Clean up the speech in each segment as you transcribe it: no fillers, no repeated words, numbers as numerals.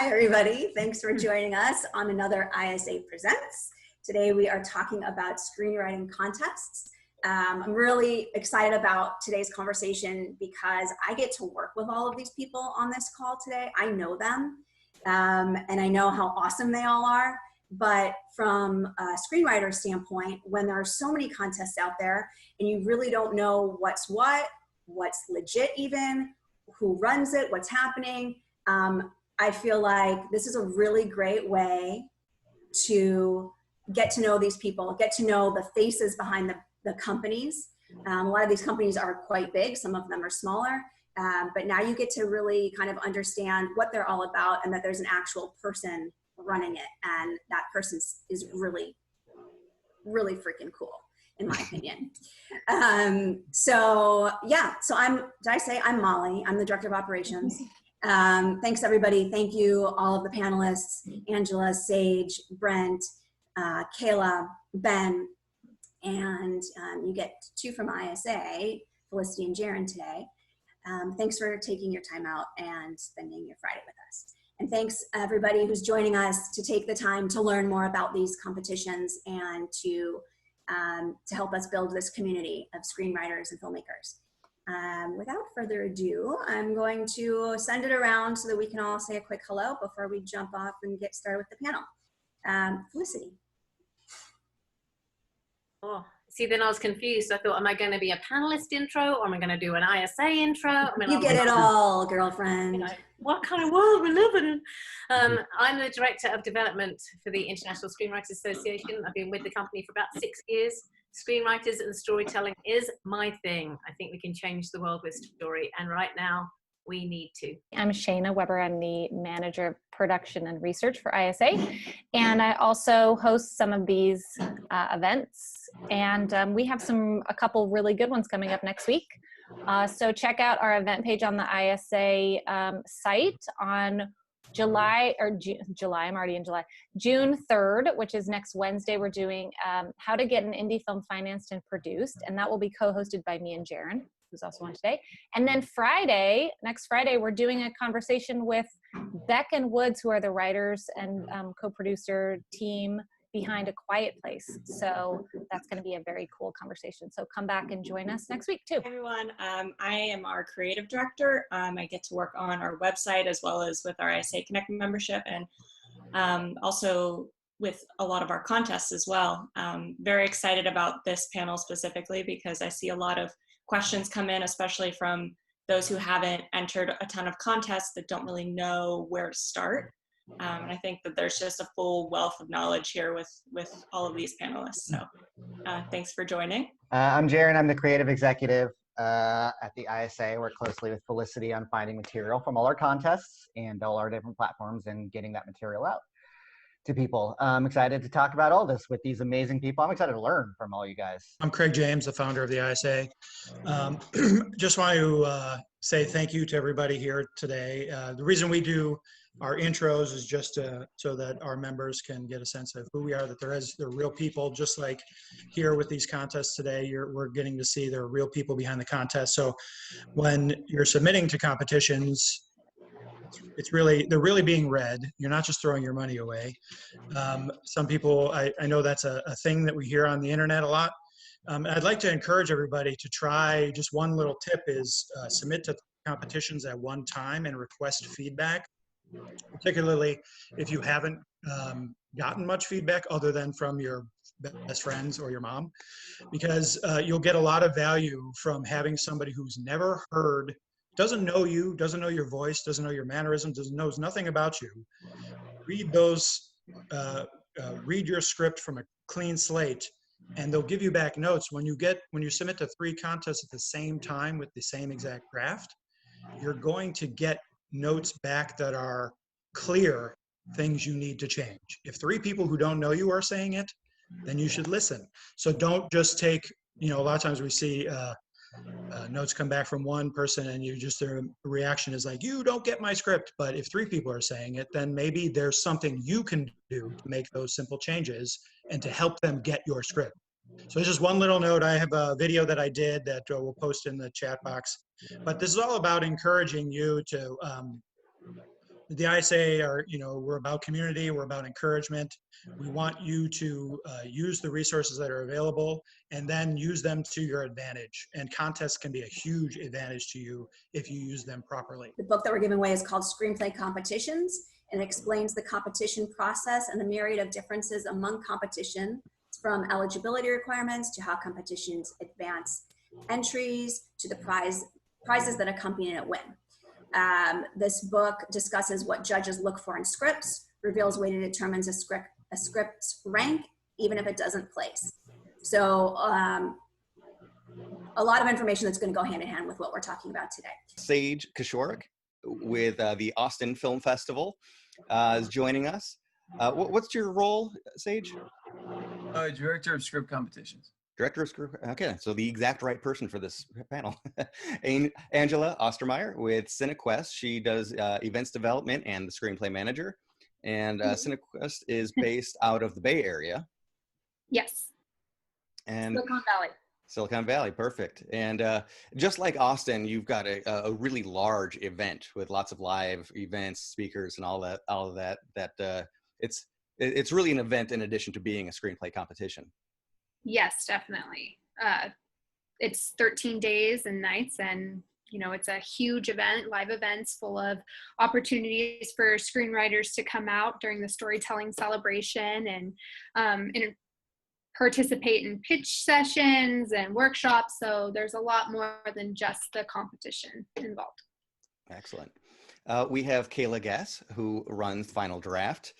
Hi, everybody. Thanks for joining us on another ISA Presents. Today, we are talking about screenwriting contests. I'm really excited about today's conversation because I get to work with all of these people on this call today. I know them, and I know how awesome they all are. But from a screenwriter standpoint, when there are so many contests out there and you really don't know what's legit even, who runs it, what's happening, I feel like this is a really great way to get to know these people, get to know the faces behind the companies. A lot of these companies are quite big, some of them are smaller, but now you get to really kind of understand what they're all about and that there's an actual person running it, and that person is really, really freaking cool, in my opinion. So I'm Molly. I'm the Director of Operations. Thanks everybody. Thank you, all of the panelists, Angela, Sage, Brent, Kayla, Ben, and you get two from ISA, Felicity and Jaren today. Thanks for taking your time out and spending your Friday with us. And thanks everybody who's joining us to take the time to learn more about these competitions and to help us build this community of screenwriters and filmmakers. Without further ado, I'm going to send it around so that we can all say a quick hello before we jump off and get started with the panel. Felicity. Oh, see, then I was confused. I thought, am I going to be a panelist intro, or am I going to do an ISA intro? I mean, you get it all, girlfriend. You know, what kind of world we live in? I'm the Director of Development for the International Screenwriters Association. I've been with the company for about 6 years. Screenwriters and storytelling is my thing. I think we can change the world with story, and right now we need to. I'm Shayna Weber. I'm the Manager of Production and Research for ISA, and I also host some of these events, and we have a couple really good ones coming up next week. So check out our event page on the ISA site on June 3rd, which is next Wednesday. We're doing how to get an indie film financed and produced, and that will be co-hosted by me and Jaren, who's also on today. And then next Friday, we're doing a conversation with Beck and Woods, who are the writers and co-producer team behind A Quiet Place. So that's going to be a very cool conversation. So come back and join us next week too. Hey everyone, I am our creative director. I get to work on our website as well as with our ISA Connect membership, and also with a lot of our contests as well. Very excited about this panel specifically because I see a lot of questions come in, especially from those who haven't entered a ton of contests that don't really know where to start. And I think that there's just a full wealth of knowledge here with all of these panelists. So thanks for joining. I'm Jaren. I'm the creative executive at the ISA. Work closely with Felicity on finding material from all our contests and all our different platforms and getting that material out to people. I'm excited to talk about all this with these amazing people. I'm excited to learn from all you guys. I'm Craig James, the founder of the ISA. Just want to say thank you to everybody here today. The reason we do our intros is just so that our members can get a sense of who we are, that they're real people, just like here with these contests today. We're getting to see there are real people behind the contest. So when you're submitting to competitions, they're really being read. You're not just throwing your money away. Some people, I know that's a thing that we hear on the internet a lot. I'd like to encourage everybody to try, just one little tip is submit to competitions at one time and request feedback, particularly if you haven't gotten much feedback other than from your best friends or your mom, because you'll get a lot of value from having somebody who's never heard, doesn't know you, doesn't know your voice, doesn't know your mannerisms, knows nothing about you. Read your script from a clean slate, and they'll give you back notes. When you submit to 3 contests at the same time with the same exact draft, you're going to get notes back that are clear things you need to change. If 3 people who don't know you are saying it, then you should listen. So don't just take, a lot of times we see notes come back from one person and their reaction is like, you don't get my script. But if 3 people are saying it, then maybe there's something you can do to make those simple changes and to help them get your script. So just one little note. I have a video that I did that we'll post in the chat box, but this is all about encouraging you to the ISA are, we're about community, we're about encouragement. We want you to use the resources that are available and then use them to your advantage. And contests can be a huge advantage to you if you use them properly. The book that we're giving away is called Screenplay Competitions, and it explains the competition process and the myriad of differences among competition, from eligibility requirements to how competitions advance entries to the prizes that accompany a win. This book discusses what judges look for in scripts, reveals way to determine a script's rank, even if it doesn't place. So a lot of information that's going to go hand in hand with what we're talking about today. Sage Kosiorek with the Austin Film Festival is joining us. What's your role, Sage? Director of Script Competitions. Director of Script. Okay, so the exact right person for this panel. Angela Ostermeier with Cinequest. She does events development and the screenplay manager. And Cinequest is based out of the Bay Area. Yes. And Silicon Valley. Silicon Valley, perfect. And just like Austin, you've got a really large event with lots of live events, speakers, and all of that. It's really an event in addition to being a screenplay competition. Yes, definitely. It's 13 days and nights, and it's a huge event, live events full of opportunities for screenwriters to come out during the storytelling celebration and participate in pitch sessions and workshops. So there's a lot more than just the competition involved. Excellent. We have Kayla Gass, who runs Final Draft.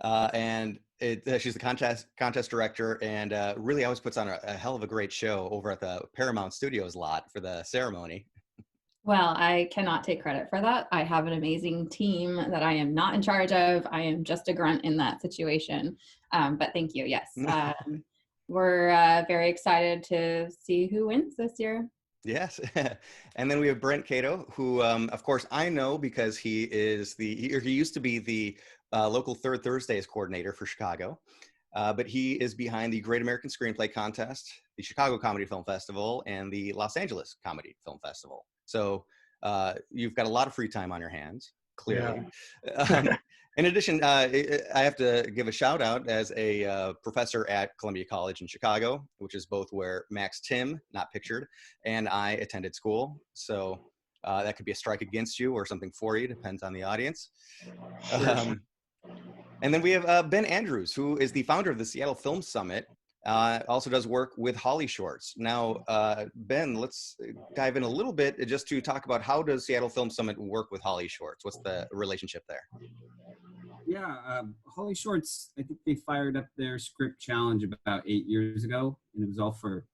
And she's the contest director, and really always puts on a hell of a great show over at the Paramount Studios lot for the ceremony. Well, I cannot take credit for that. I have an amazing team that I am not in charge of. I am just a grunt in that situation. But thank you. Yes. We're very excited to see who wins this year. Yes. And then we have Brent Cato, who, of course, I know because he used to be the local Third Thursdays coordinator for Chicago. But he is behind the Great American Screenplay Contest, the Chicago Comedy Film Festival, and the Los Angeles Comedy Film Festival. So you've got a lot of free time on your hands, clearly. Yeah. In addition, I have to give a shout out as a professor at Columbia College in Chicago, which is both where Max Tim, not pictured, and I attended school. So that could be a strike against you or something for you, depends on the audience. And then we have Ben Andrews, who is the founder of the Seattle Film Summit, also does work with Holly Shorts. Now, Ben, let's dive in a little bit just to talk about how does Seattle Film Summit work with Holly Shorts? What's the relationship there? Yeah, Holly Shorts, I think they fired up their script challenge about 8 years ago, and it was all for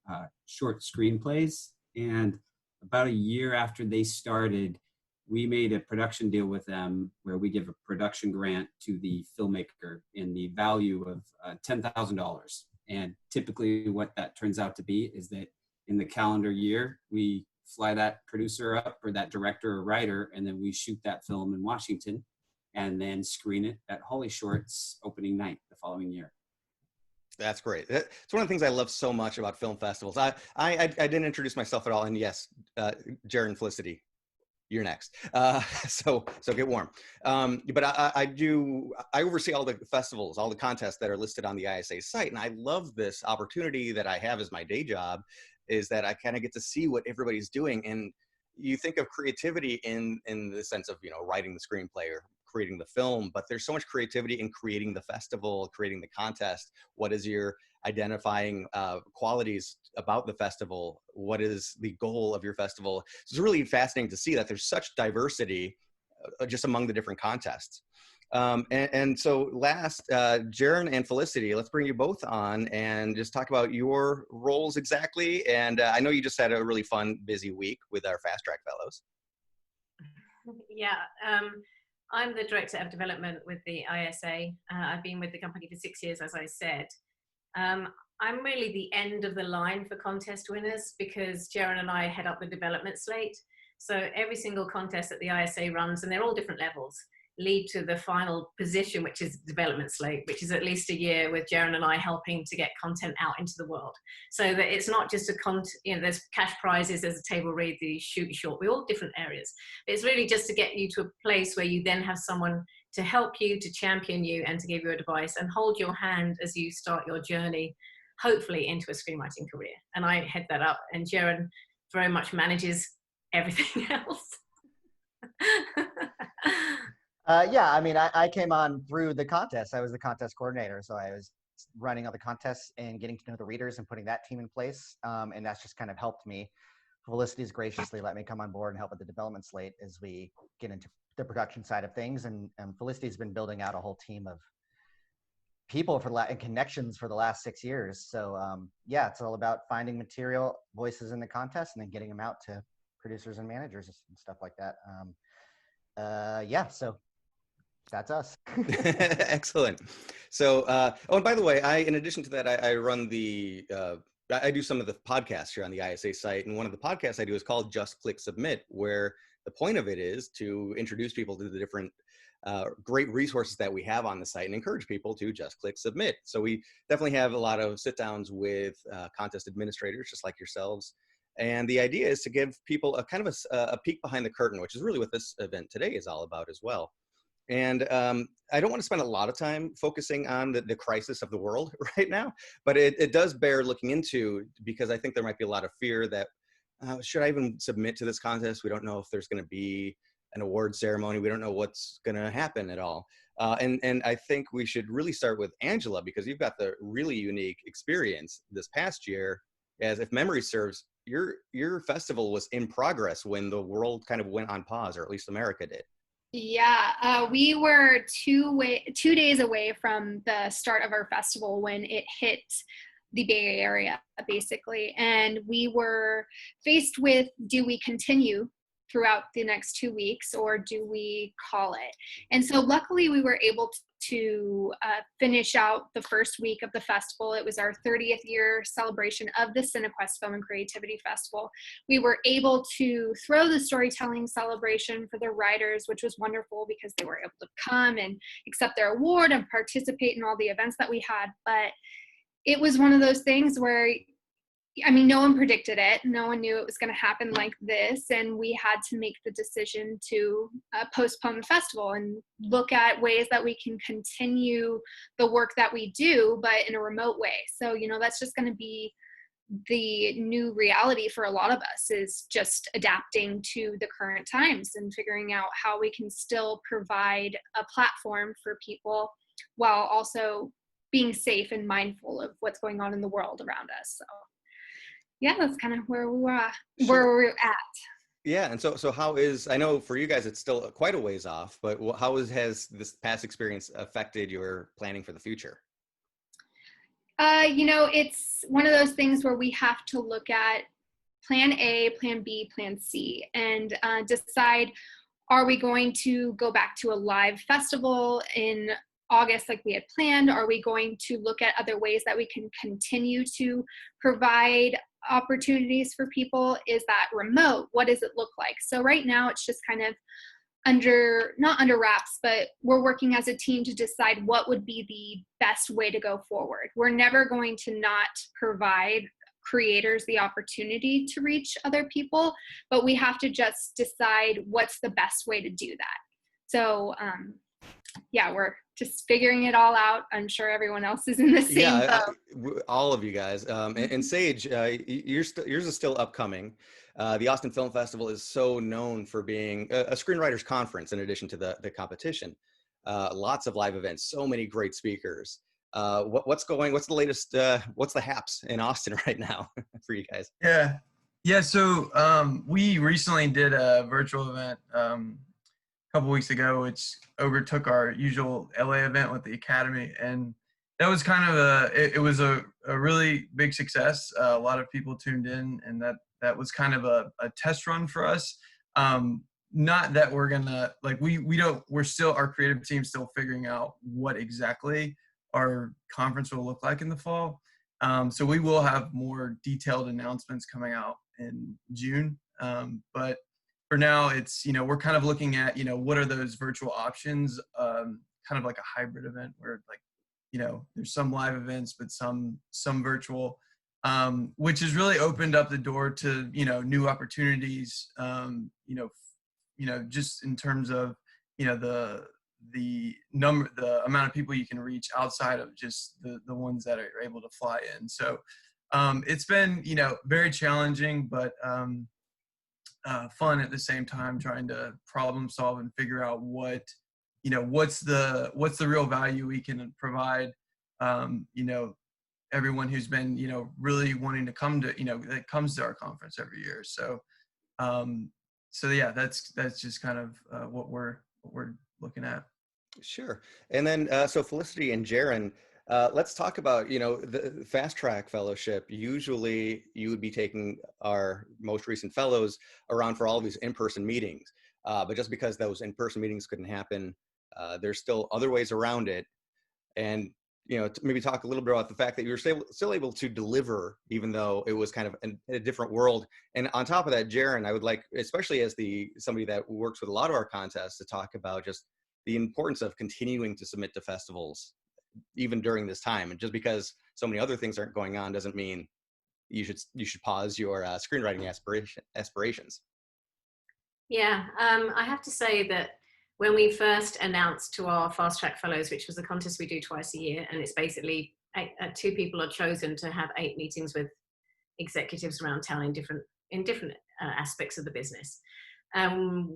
short screenplays. And about a year after they started, we made a production deal with them where we give a production grant to the filmmaker in the value of $10,000. And typically what that turns out to be is that in the calendar year, we fly that producer up or that director or writer, and then we shoot that film in Washington and then screen it at Holly Shorts opening night the following year. That's great. It's one of the things I love so much about film festivals. I didn't introduce myself at all, and yes, Jared and Felicity, you're next. So get warm. But I oversee all the festivals, all the contests that are listed on the ISA site. And I love this opportunity that I have as my day job, is that I kind of get to see what everybody's doing. And you think of creativity in the sense of, writing the screenplay or creating the film, but there's so much creativity in creating the festival, creating the contest. What is your identifying qualities about the festival? What is the goal of your festival? So it's really fascinating to see that there's such diversity just among the different contests. And so last, Jaren and Felicity, let's bring you both on and just talk about your roles exactly. And I know you just had a really fun, busy week with our Fast Track Fellows. Yeah, I'm the Director of Development with the ISA. I've been with the company for 6 years, as I said. I'm really the end of the line for contest winners because Jaren and I head up the development slate. So every single contest that the ISA runs, and they're all different levels, lead to the final position, which is development slate, which is at least a year with Jaren and I helping to get content out into the world. So that it's not just there's cash prizes, there's a table read, the shoot short, we're all different areas. But it's really just to get you to a place where you then have someone to help you, to champion you, and to give you advice and hold your hand as you start your journey, hopefully into a screenwriting career. And I head that up, and Jaren very much manages everything else. Yeah, I mean, I came on through the contest. I was the contest coordinator, so I was running all the contests and getting to know the readers and putting that team in place. And that's just kind of helped me. Felicity's graciously let me come on board and help with the development slate as we get into the production side of things. And Felicity's been building out a whole team of people and connections for the last 6 years. So yeah, it's all about finding material, voices in the contest, and then getting them out to producers and managers and stuff like that. Yeah, so that's us. Excellent. So, oh, and by the way, in addition to that, I run I do some of the podcasts here on the ISA site. And one of the podcasts I do is called Just Click Submit, where the point of it is to introduce people to the different great resources that we have on the site and encourage people to just click submit. So we definitely have a lot of sit downs with contest administrators, just like yourselves. And the idea is to give people a kind of a peek behind the curtain, which is really what this event today is all about as well. And I don't want to spend a lot of time focusing on the crisis of the world right now, but it does bear looking into, because I think there might be a lot of fear that, should I even submit to this contest? We don't know if there's going to be an award ceremony. We don't know what's going to happen at all. And I think we should really start with Angela, because you've got the really unique experience this past year. As if memory serves, your festival was in progress when the world kind of went on pause, or at least America did. Yeah, we were 2 days away from the start of our festival when it hit the Bay Area, basically. And we were faced with, do we continue throughout the next 2 weeks, or do we call it? And so luckily we were able to finish out the first week of the festival. It was our 30th year celebration of the Cinequest Film and Creativity Festival. We were able to throw the storytelling celebration for the writers, which was wonderful because they were able to come and accept their award and participate in all the events that we had. But it was one of those things where, I mean, no one predicted it. No one knew it was going to happen like this. And we had to make the decision to postpone the festival and look at ways that we can continue the work that we do, but in a remote way. So, that's just going to be the new reality for a lot of us, is just adapting to the current times and figuring out how we can still provide a platform for people while also being safe and mindful of what's going on in the world around us. So yeah, that's kind of where we're at. Yeah, and so how is, I know for you guys it's still quite a ways off, but how has this past experience affected your planning for the future? It's one of those things where we have to look at plan A, plan B, plan C, and decide, are we going to go back to a live festival in August like we had planned? Are we going to look at other ways that we can continue to provide opportunities for people? Is that remote? What does it look like? So right now it's just kind of not under wraps, but we're working as a team to decide what would be the best way to go forward. We're never going to not provide creators the opportunity to reach other people, but we have to just decide what's the best way to do that. So yeah, we're just figuring it all out. I'm sure everyone else is in the same boat. All of you guys. And Sage, yours is still upcoming. The Austin Film Festival is so known for being a screenwriters conference in addition to the competition. Lots of live events, so many great speakers. What's the latest, what's the haps in Austin right now for you guys? Yeah. So we recently did a virtual event couple weeks ago, which overtook our usual LA event with the Academy, and that was kind of it was a really big success. A lot of people tuned in, and that was kind of a test run for us. Not that we're gonna, like, we're still, our creative team's still figuring out what exactly our conference will look like in the fall. So we will have more detailed announcements coming out in June. But for now, it's, we're kind of looking at, what are those virtual options, kind of like a hybrid event where like, there's some live events, but some virtual, which has really opened up the door to, new opportunities, just in terms of, the amount of people you can reach outside of just the ones that are able to fly in. So it's been, very challenging, but fun at the same time, trying to problem solve and figure out what's the real value we can provide, everyone who's been, really wanting to come to, that comes to our conference every year. So, yeah, that's just kind of what we're looking at. Sure. And then, so Felicity and Jaron, let's talk about, the Fast Track Fellowship. Usually you would be taking our most recent fellows around for all of these in-person meetings. But just because those in-person meetings couldn't happen, there's still other ways around it. And, to maybe talk a little bit about the fact that you were still able to deliver, even though it was kind of in a different world. And on top of that, Jaron, I would like, especially as somebody that works with a lot of our contests, to talk about just the importance of continuing to submit to festivals even during this time. And just because so many other things aren't going on doesn't mean you should pause your screenwriting aspirations. Yeah, I have to say that when we first announced to our Fast Track Fellows, which was a contest we do twice a year, and it's basically 2 people are chosen to have 8 meetings with executives around town in different aspects of the business.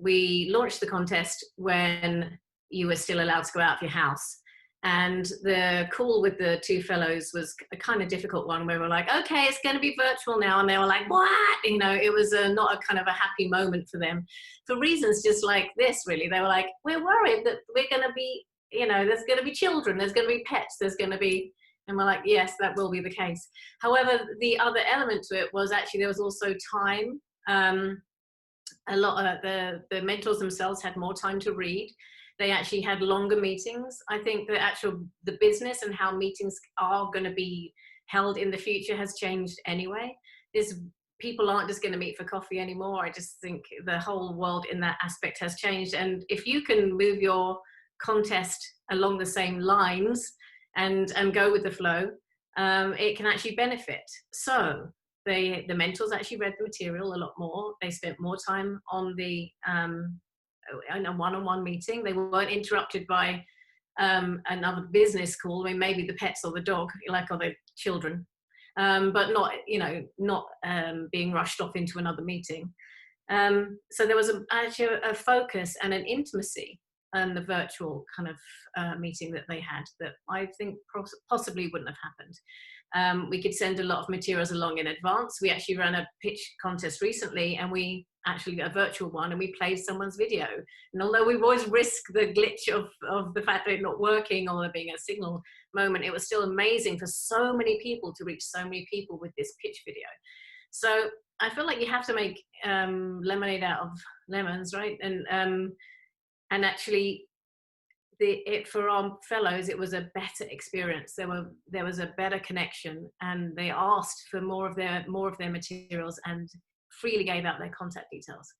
We launched the contest when you were still allowed to go out of your house. And the call with the 2 fellows was a kind of difficult one where we're like, okay, it's going to be virtual now. And they were like, what? It was not a kind of a happy moment for them for reasons just like this, really. They were like, we're worried that we're going to be, there's going to be children, there's going to be pets, there's going to be, and we're like, yes, that will be the case. However, the other element to it was actually there was also time. A lot of the mentors themselves had more time to read. They actually had longer meetings. I think the business and how meetings are going to be held in the future has changed anyway. People aren't just going to meet for coffee anymore. I just think the whole world in that aspect has changed. And if you can move your contest along the same lines and go with the flow, it can actually benefit. So the mentors actually read the material a lot more. They spent more time on in a one-on-one meeting. They weren't interrupted by another business call. I mean, maybe the pets or the dog, or the children, but not being rushed off into another meeting. So there was actually a focus and an intimacy in the virtual kind of meeting that they had that I think possibly wouldn't have happened. We could send a lot of materials along in advance. We actually ran a pitch contest recently, and a virtual one, and we played someone's video. And although we've always risked the glitch of the fact that it's not working or there being a signal moment, it was still amazing for so many people to reach so many people with this pitch video. So I feel like you have to make lemonade out of lemons, right? And actually, for our fellows, it was a better experience. There was a better connection, and they asked for more of their materials and freely gave out their contact details.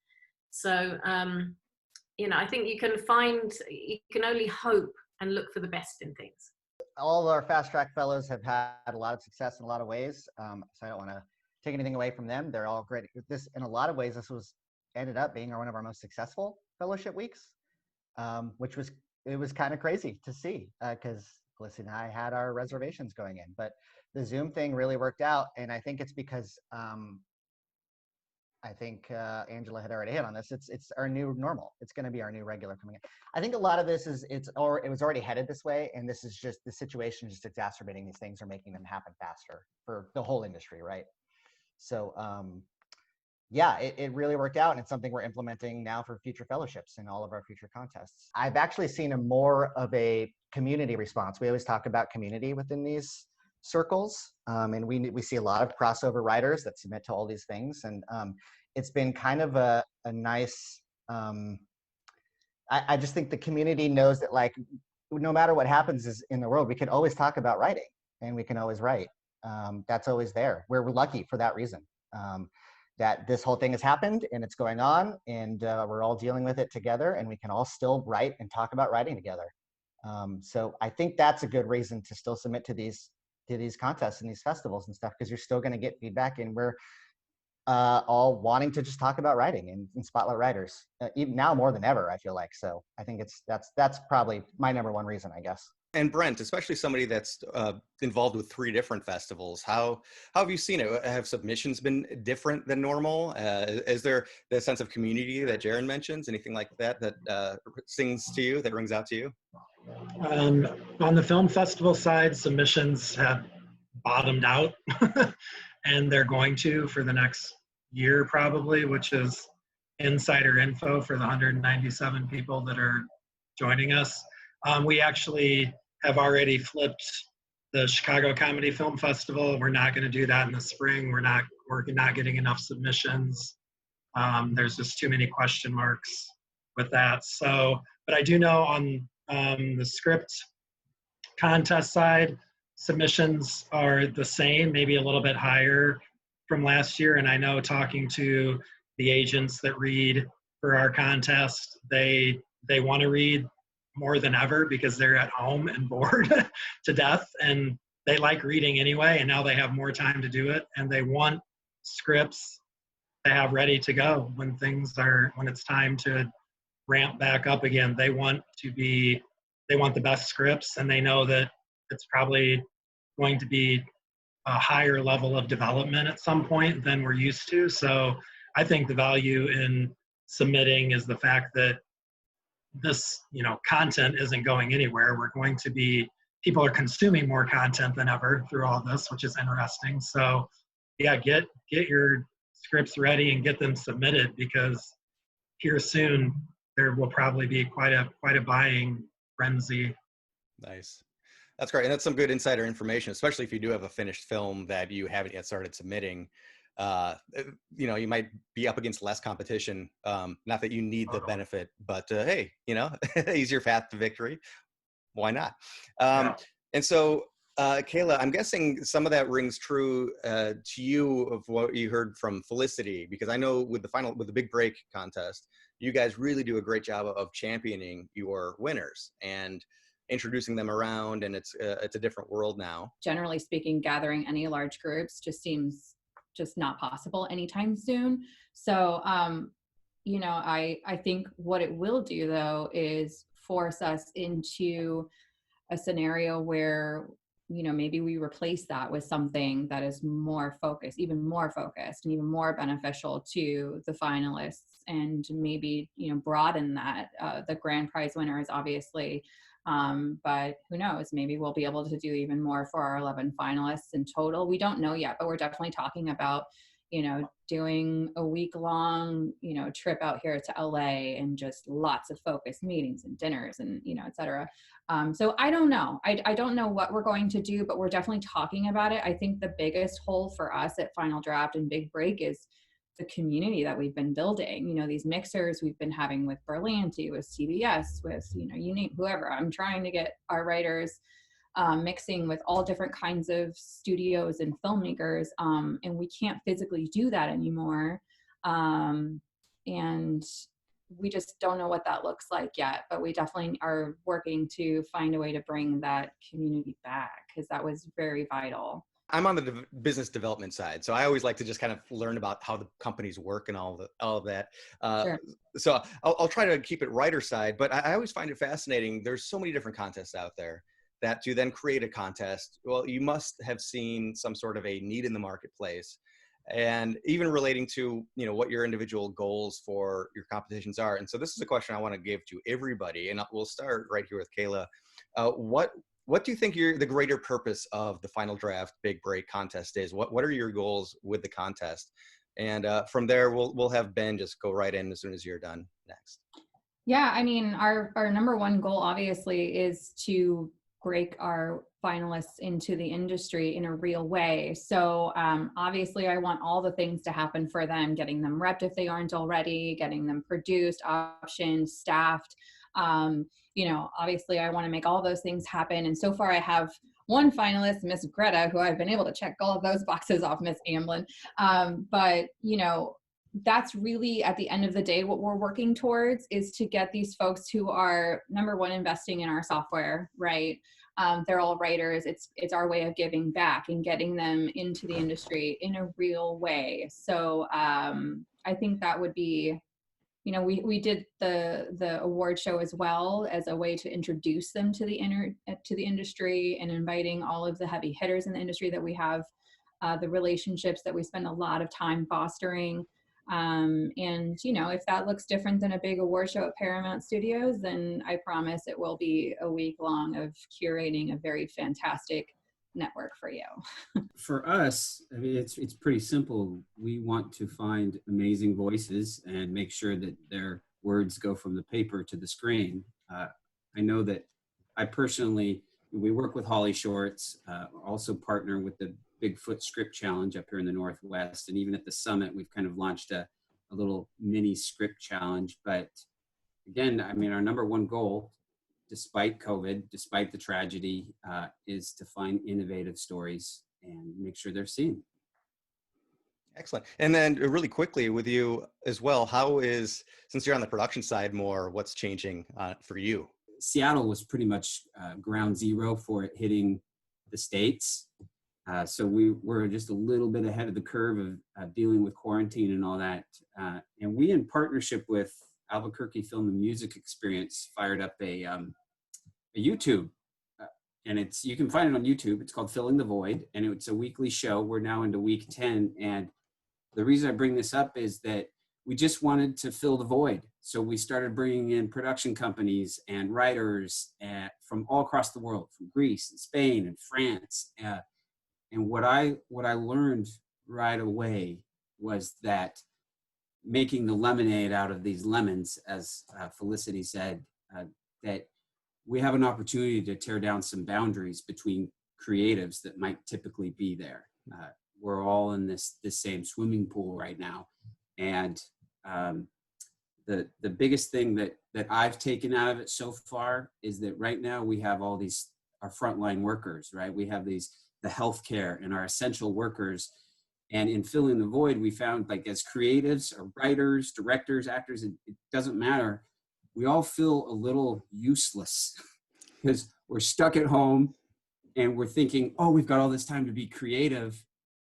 So, I think you can only hope and look for the best in things. All of our Fast Track Fellows have had a lot of success in a lot of ways. So I don't want to take anything away from them. They're all great. In a lot of ways, this ended up being one of our most successful fellowship weeks, which was kind of crazy to see because Felicity and I had our reservations going in, but the Zoom thing really worked out. And I think it's because I think Angela had already hit on this. It's our new normal. It's going to be our new regular coming in. I think a lot of this it was already headed this way, and this is just the situation just exacerbating these things or making them happen faster for the whole industry, right? So yeah, it really worked out, and it's something we're implementing now for future fellowships and all of our future contests. I've actually seen more of a community response. We always talk about community within these circles, and we see a lot of crossover writers that submit to all these things, and it's been kind of a nice, I just think the community knows that, like, no matter what happens in the world, we can always talk about writing, and we can always write. That's always there. We're lucky for that reason. that this whole thing has happened and it's going on, and we're all dealing with it together, and we can all still write and talk about writing together. So I think that's a good reason to still submit to these contests and these festivals and stuff, because you're still going to get feedback, and we're all wanting to just talk about writing and spotlight writers, even now more than ever, I feel like. So I think that's probably my number one reason, I guess. And Brent, especially somebody that's involved with 3 different festivals, how have you seen it? Have submissions been different than normal? Is there the sense of community that Jaron mentions? Anything like that sings to you, that rings out to you? On the film festival side, submissions have bottomed out, and they're going to for the next year probably, which is insider info for the 197 people that are joining us. We actually have already flipped the Chicago Comedy Film Festival. We're not going to do that in the spring. We're not getting enough submissions. There's just too many question marks with that. So, but I do know on the script contest side, submissions are the same, maybe a little bit higher from last year. And I know, talking to the agents that read for our contest, they want to read more than ever because they're at home and bored to death, and they like reading anyway, and now they have more time to do it, and they want scripts to have ready to go when it's time to ramp back up again. They want the best scripts, and they know that it's probably going to be a higher level of development at some point than we're used to. So I think the value in submitting is the fact that this, content isn't going anywhere. People are consuming more content than ever through all this, which is interesting. So yeah, get your scripts ready and get them submitted, because here soon there will probably be quite a buying frenzy. Nice. That's great. And that's some good insider information, especially if you do have a finished film that you haven't yet started submitting. You might be up against less competition. Not that you need the benefit, but hey, easier path to victory. Why not? And so, Kayla, I'm guessing some of that rings true to you of what you heard from Felicity, because I know with the Big Break contest, you guys really do a great job of championing your winners and introducing them around, and it's a different world now. Generally speaking, gathering any large groups just seems just not possible anytime soon. So, I think what it will do though is force us into a scenario where, maybe we replace that with something that is more focused, even more focused and even more beneficial to the finalists, and maybe, broaden that. The grand prize winner is obviously, but who knows, maybe we'll be able to do even more for our 11 finalists in total. We don't know yet, but we're definitely talking about, doing a week-long, trip out here to LA, and just lots of focused meetings and dinners and, et cetera. So I don't know. I don't know what we're going to do, but we're definitely talking about it. I think the biggest hole for us at Final Draft and Big Break is the community that we've been building. These mixers we've been having with Berlanti, with CBS, with, you name whoever. I'm trying to get our writers mixing with all different kinds of studios and filmmakers, and we can't physically do that anymore. And we just don't know what that looks like yet, but we definitely are working to find a way to bring that community back, because that was very vital. I'm on the business development side, so I always like to just kind of learn about how the companies work and all of that. Sure. So I'll try to keep it writer side, but I always find it fascinating. There's so many different contests out there that to then create a contest, well, you must have seen some sort of a need in the marketplace, and even relating to what your individual goals for your competitions are. And so this is a question I want to give to everybody, and we'll start right here with Kayla. What do you think the greater purpose of the Final Draft Big Break contest is? What are your goals with the contest? And from there, we'll have Ben just go right in as soon as you're done next. Yeah, I mean, our number one goal obviously is to break our finalists into the industry in a real way. So obviously I want all the things to happen for them, getting them repped if they aren't already, getting them produced, optioned, staffed. Obviously I want to make all those things happen. And so far I have one finalist, Miss Greta, who I've been able to check all of those boxes off, Miss Amblin. But, you know, that's really at the end of the day, what we're working towards is to get these folks who are, number one, investing in our software, right? They're all writers. It's our way of giving back and getting them into the industry in a real way. So I think that would be, you know, we did the award show as well as a way to introduce them to the industry, and inviting all of the heavy hitters in the industry that we have, the relationships that we spend a lot of time fostering. And, you know, if that looks different than a big award show at Paramount Studios, then I promise it will be a week long of curating a very fantastic network for you. For us, I mean, it's pretty simple. We want to find amazing voices and make sure that their words go from the paper to the screen. I know that I personally, we work with Holly Shorts, also partner with the Bigfoot Script Challenge up here in the Northwest. And even at the summit, we've kind of launched a little mini script challenge. But again, I mean, our number one goal, despite COVID, despite the tragedy, is to find innovative stories and make sure they're seen. Excellent. And then really quickly with you as well, how is, since you're on the production side more, what's changing for you? Seattle was pretty much ground zero for it hitting the States. So we were just a little bit ahead of the curve of dealing with quarantine and all that. And we, in partnership with Albuquerque Film and Music Experience, fired up a YouTube. And you can find it on YouTube. It's called Filling the Void, and it's a weekly show. We're now into week 10. And the reason I bring this up is that we just wanted to fill the void. So we started bringing in production companies and writers from all across the world, from Greece and Spain and France. And what I learned right away was that making the lemonade out of these lemons, as Felicity said, that we have an opportunity to tear down some boundaries between creatives that might typically be there. We're all in this same swimming pool right now. And the biggest thing that I've taken out of it so far is that right now we have all these, our frontline workers, right? We have the healthcare and our essential workers. And in Filling the Void, we found, like, as creatives or writers, directors, actors, it doesn't matter. We all feel a little useless because we're stuck at home and we're thinking, oh, we've got all this time to be creative,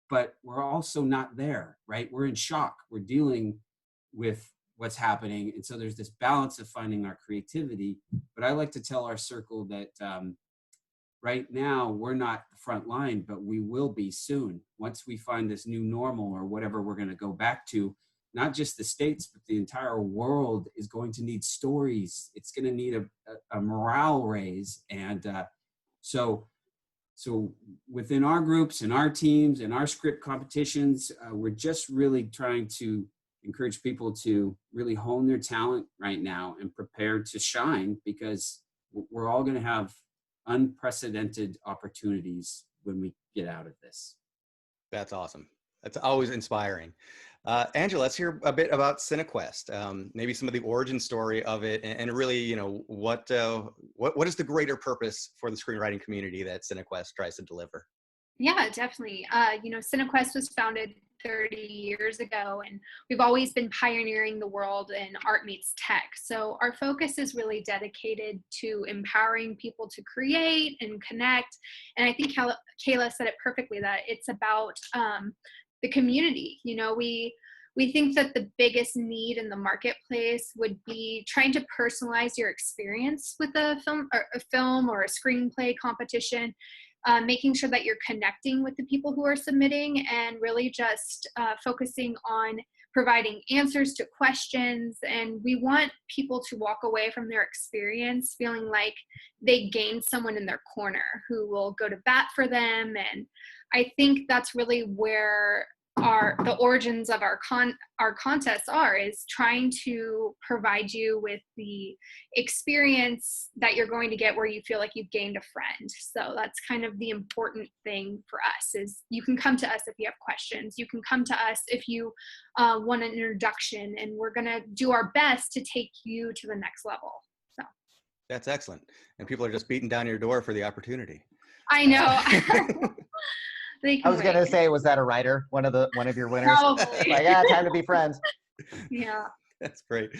but we're also not there, right? We're in shock. We're dealing with what's happening. And so there's this balance of finding our creativity. But I like to tell our circle that right now we're not the front line, but we will be soon. Once we find this new normal or whatever we're going to go back to, not just the States, but the entire world is going to need stories. It's going to need a morale raise. And so within our groups and our teams and our script competitions, we're just really trying to encourage people to really hone their talent right now and prepare to shine, because we're all going to have unprecedented opportunities when we get out of this. That's awesome. That's always inspiring. Angela, let's hear a bit about Cinequest, maybe some of the origin story of it, and really, you know, what is the greater purpose for the screenwriting community that Cinequest tries to deliver? Yeah, definitely. You know, Cinequest was founded 30 years ago, and we've always been pioneering the world in art meets tech. So our focus is really dedicated to empowering people to create and connect. And I think Kayla said it perfectly, that it's about the community. You know, we think that the biggest need in the marketplace would be trying to personalize your experience with a film or a screenplay competition. Making sure that you're connecting with the people who are submitting, and really just focusing on providing answers to questions. And we want people to walk away from their experience feeling like they gained someone in their corner who will go to bat for them. And I think that's really where the origins of our contests is trying to provide you with the experience that you're going to get where you feel like you've gained a friend. So that's kind of the important thing for us, is you can come to us if you have questions. You can come to us if you want an introduction, and we're going to do our best to take you to the next level. So that's excellent. And people are just beating down your door for the opportunity. I know. I was gonna say, was that a writer? One of your winners? Probably. Like, yeah, time to be friends. Yeah. That's great.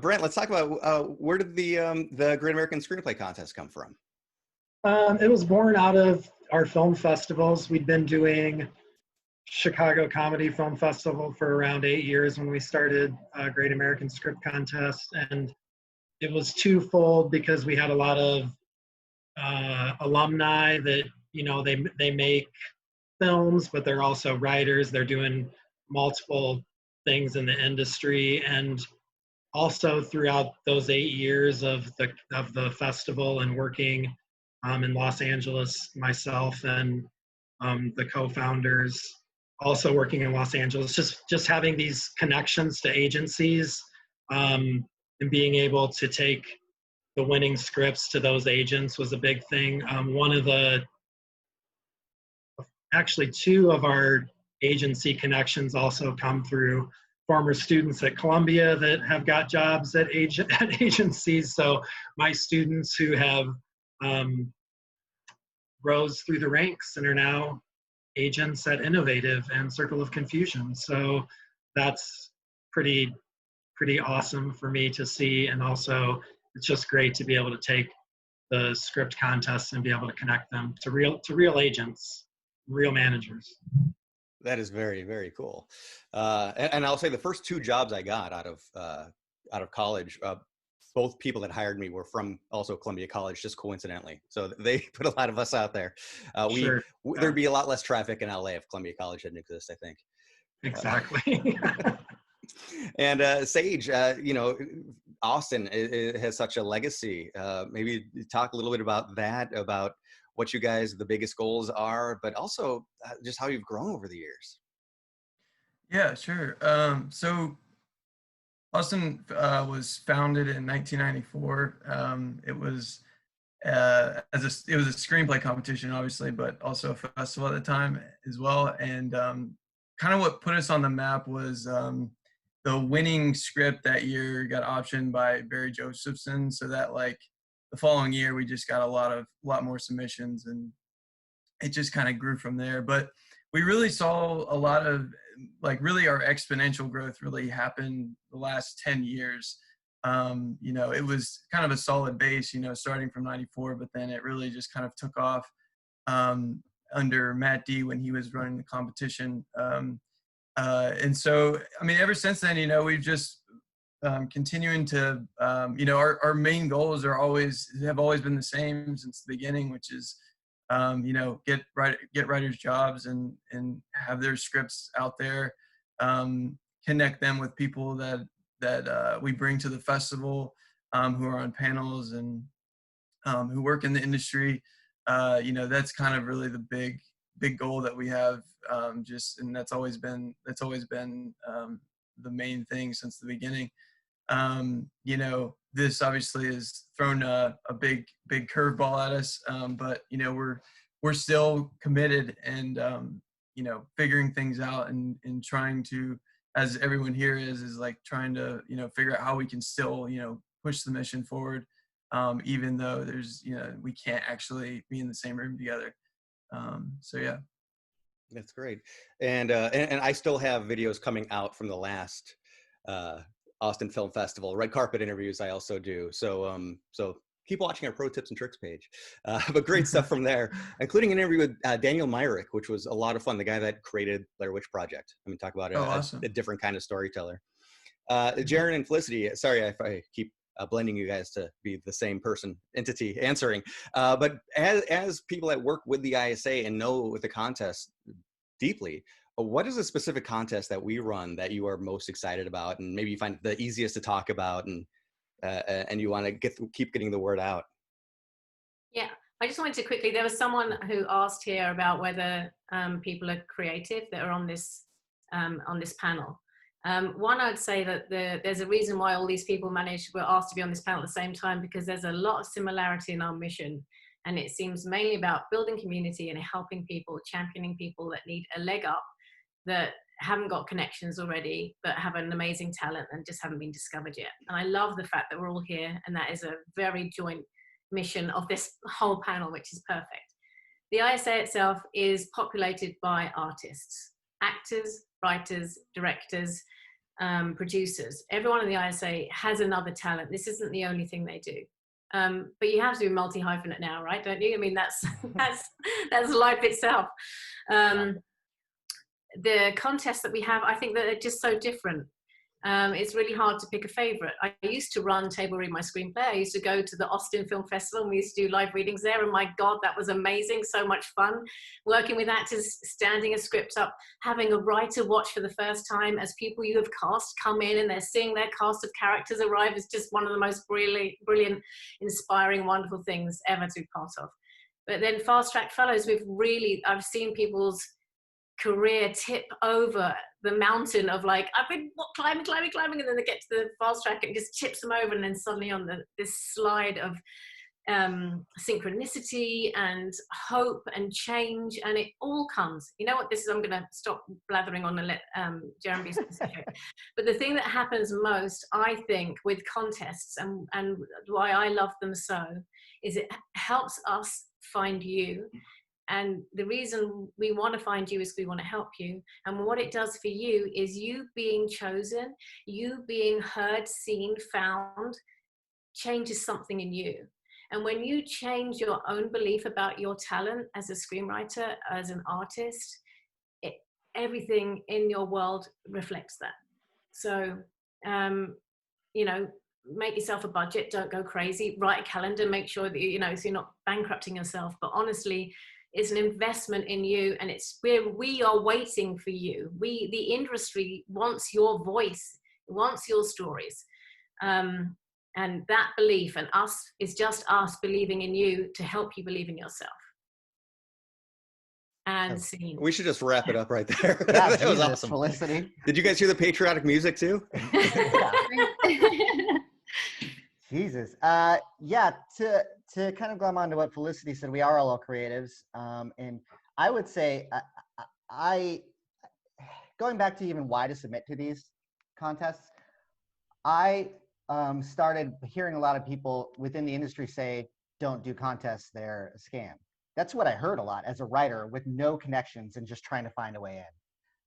Brent, let's talk about where did the Great American Screenplay Contest come from? It was born out of our film festivals. We'd been doing Chicago Comedy Film Festival for around 8 years when we started Great American Script Contest, and it was twofold because we had a lot of alumni that, you know, they make films, but they're also writers. They're doing multiple things in the industry, and also throughout those 8 years of the festival and working in Los Angeles, myself and the co-founders also working in Los Angeles, just having these connections to agencies and being able to take the winning scripts to those agents was a big thing. Actually, two of our agency connections also come through former students at Columbia that have got jobs at agencies. So my students who have rose through the ranks and are now agents at Innovative and Circle of Confusion. So that's pretty awesome for me to see. And also it's just great to be able to take the script contests and be able to connect them to real agents, real managers. That is very, very cool. And I'll say the first 2 jobs I got out of college, both people that hired me were from also Columbia College, just coincidentally. So they put a lot of us out there. Sure. There'd be a lot less traffic in LA if Columbia College didn't exist, I think. Exactly. And Sage, you know, Austin has such a legacy. Maybe talk a little bit about that, about what you guys, the biggest goals are, but also just how you've grown over the years. Yeah, sure. So Austin was founded in 1994. It was it was a screenplay competition, obviously, but also a festival at the time as well. And kind of what put us on the map was the winning script that year got optioned by Barry Josephson, so that like the following year we just got a lot more submissions, and it just kind of grew from there. But we really saw a lot of, like, really our exponential growth really happened the last 10 years. You know, it was kind of a solid base, you know, starting from 94, but then it really just kind of took off under Matt D when he was running the competition. And so, I mean, ever since then, you know, we've just continuing to, you know, our main goals have always been the same since the beginning, which is, you know, get writers jobs and have their scripts out there, connect them with people that we bring to the festival, who are on panels and who work in the industry. You know, that's kind of really the big goal that we have, and that's always been the main thing since the beginning. You know, this obviously has thrown a big curveball at us, but you know, we're still committed and you know, figuring things out and trying to, as everyone here is like trying to, you know, figure out how we can still, you know, push the mission forward, even though there's, you know, we can't actually be in the same room together. So yeah. That's great. And I still have videos coming out from the last Austin Film Festival. Red carpet interviews I also do. So so keep watching our pro tips and tricks page. But great stuff from there, including an interview with Daniel Myrick, which was a lot of fun. The guy that created Blair Witch Project. I mean, talk about awesome. a different kind of storyteller. Jaron and Felicity, sorry if I keep blending you guys to be the same entity answering. But as people that work with the ISA and know the contest deeply, what is a specific contest that we run that you are most excited about, and maybe you find the easiest to talk about, and you want to keep getting the word out? Yeah, I just wanted to quickly, there was someone who asked here about whether people are creative that are on this panel. One, I'd say that there's a reason why all these people were asked to be on this panel at the same time, because there's a lot of similarity in our mission. And it seems mainly about building community and helping people, championing people that need a leg up, that haven't got connections already, but have an amazing talent and just haven't been discovered yet. And I love the fact that we're all here, and that is a very joint mission of this whole panel, which is perfect. the ISA itself is populated by artists, actors, writers, directors, producers. Everyone in the ISA has another talent. This isn't the only thing they do. But you have to be multi-hyphenate now, right? Don't you? I mean, that's life itself. The contests that we have, I think that they're just so different. It's really hard to pick a favorite. I used to run Table Read My Screenplay. I used to go to the Austin Film Festival and we used to do live readings there. And my God, that was amazing. So much fun working with actors, standing a script up, having a writer watch for the first time as people you have cast come in and they're seeing their cast of characters arrive is just one of the most brilliant, inspiring, wonderful things ever to be part of. But then Fast Track Fellows, I've seen people's career tip over the mountain of like, I've been climbing, and then they get to the fast track and it just tips them over, and then suddenly on this slide of synchronicity and hope and change, and it all comes. You know what this is? I'm going to stop blathering on and let Jeremy be specific. But the thing that happens most, I think, with contests and why I love them so is it helps us find you. And the reason we want to find you is we want to help you. And what it does for you is you being chosen, you being heard, seen, found, changes something in you. And when you change your own belief about your talent as a screenwriter, as an artist, everything in your world reflects that. So, you know, make yourself a budget, don't go crazy, write a calendar, make sure that, you know, so you're not bankrupting yourself. But honestly, it's an investment in you, and it's where we are waiting for you. The industry wants your voice, wants your stories. And that belief and us is just us believing in you to help you believe in yourself. And scene. We should just wrap it up right there. Yeah, that was Jesus, awesome. Felicity. Did you guys hear the patriotic music too? Jesus. Yeah, to kind of glom on to what Felicity said, we are all creatives. And I would say, going back to even why to submit to these contests, I started hearing a lot of people within the industry say, don't do contests, they're a scam. That's what I heard a lot as a writer with no connections and just trying to find a way in.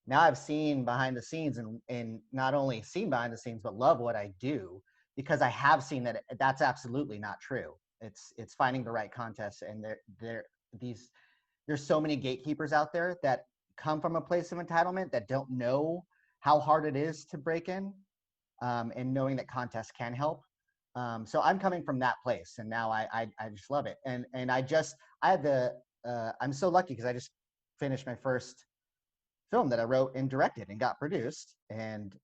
Now I've seen behind the scenes and not only seen behind the scenes, but love what I do, because I have seen that that's absolutely not true. It's finding the right contests, and there's so many gatekeepers out there that come from a place of entitlement that don't know how hard it is to break in, and knowing that contests can help. So I'm coming from that place, and now I just love it. And I'm so lucky because I just finished my first film that I wrote and directed and got produced, and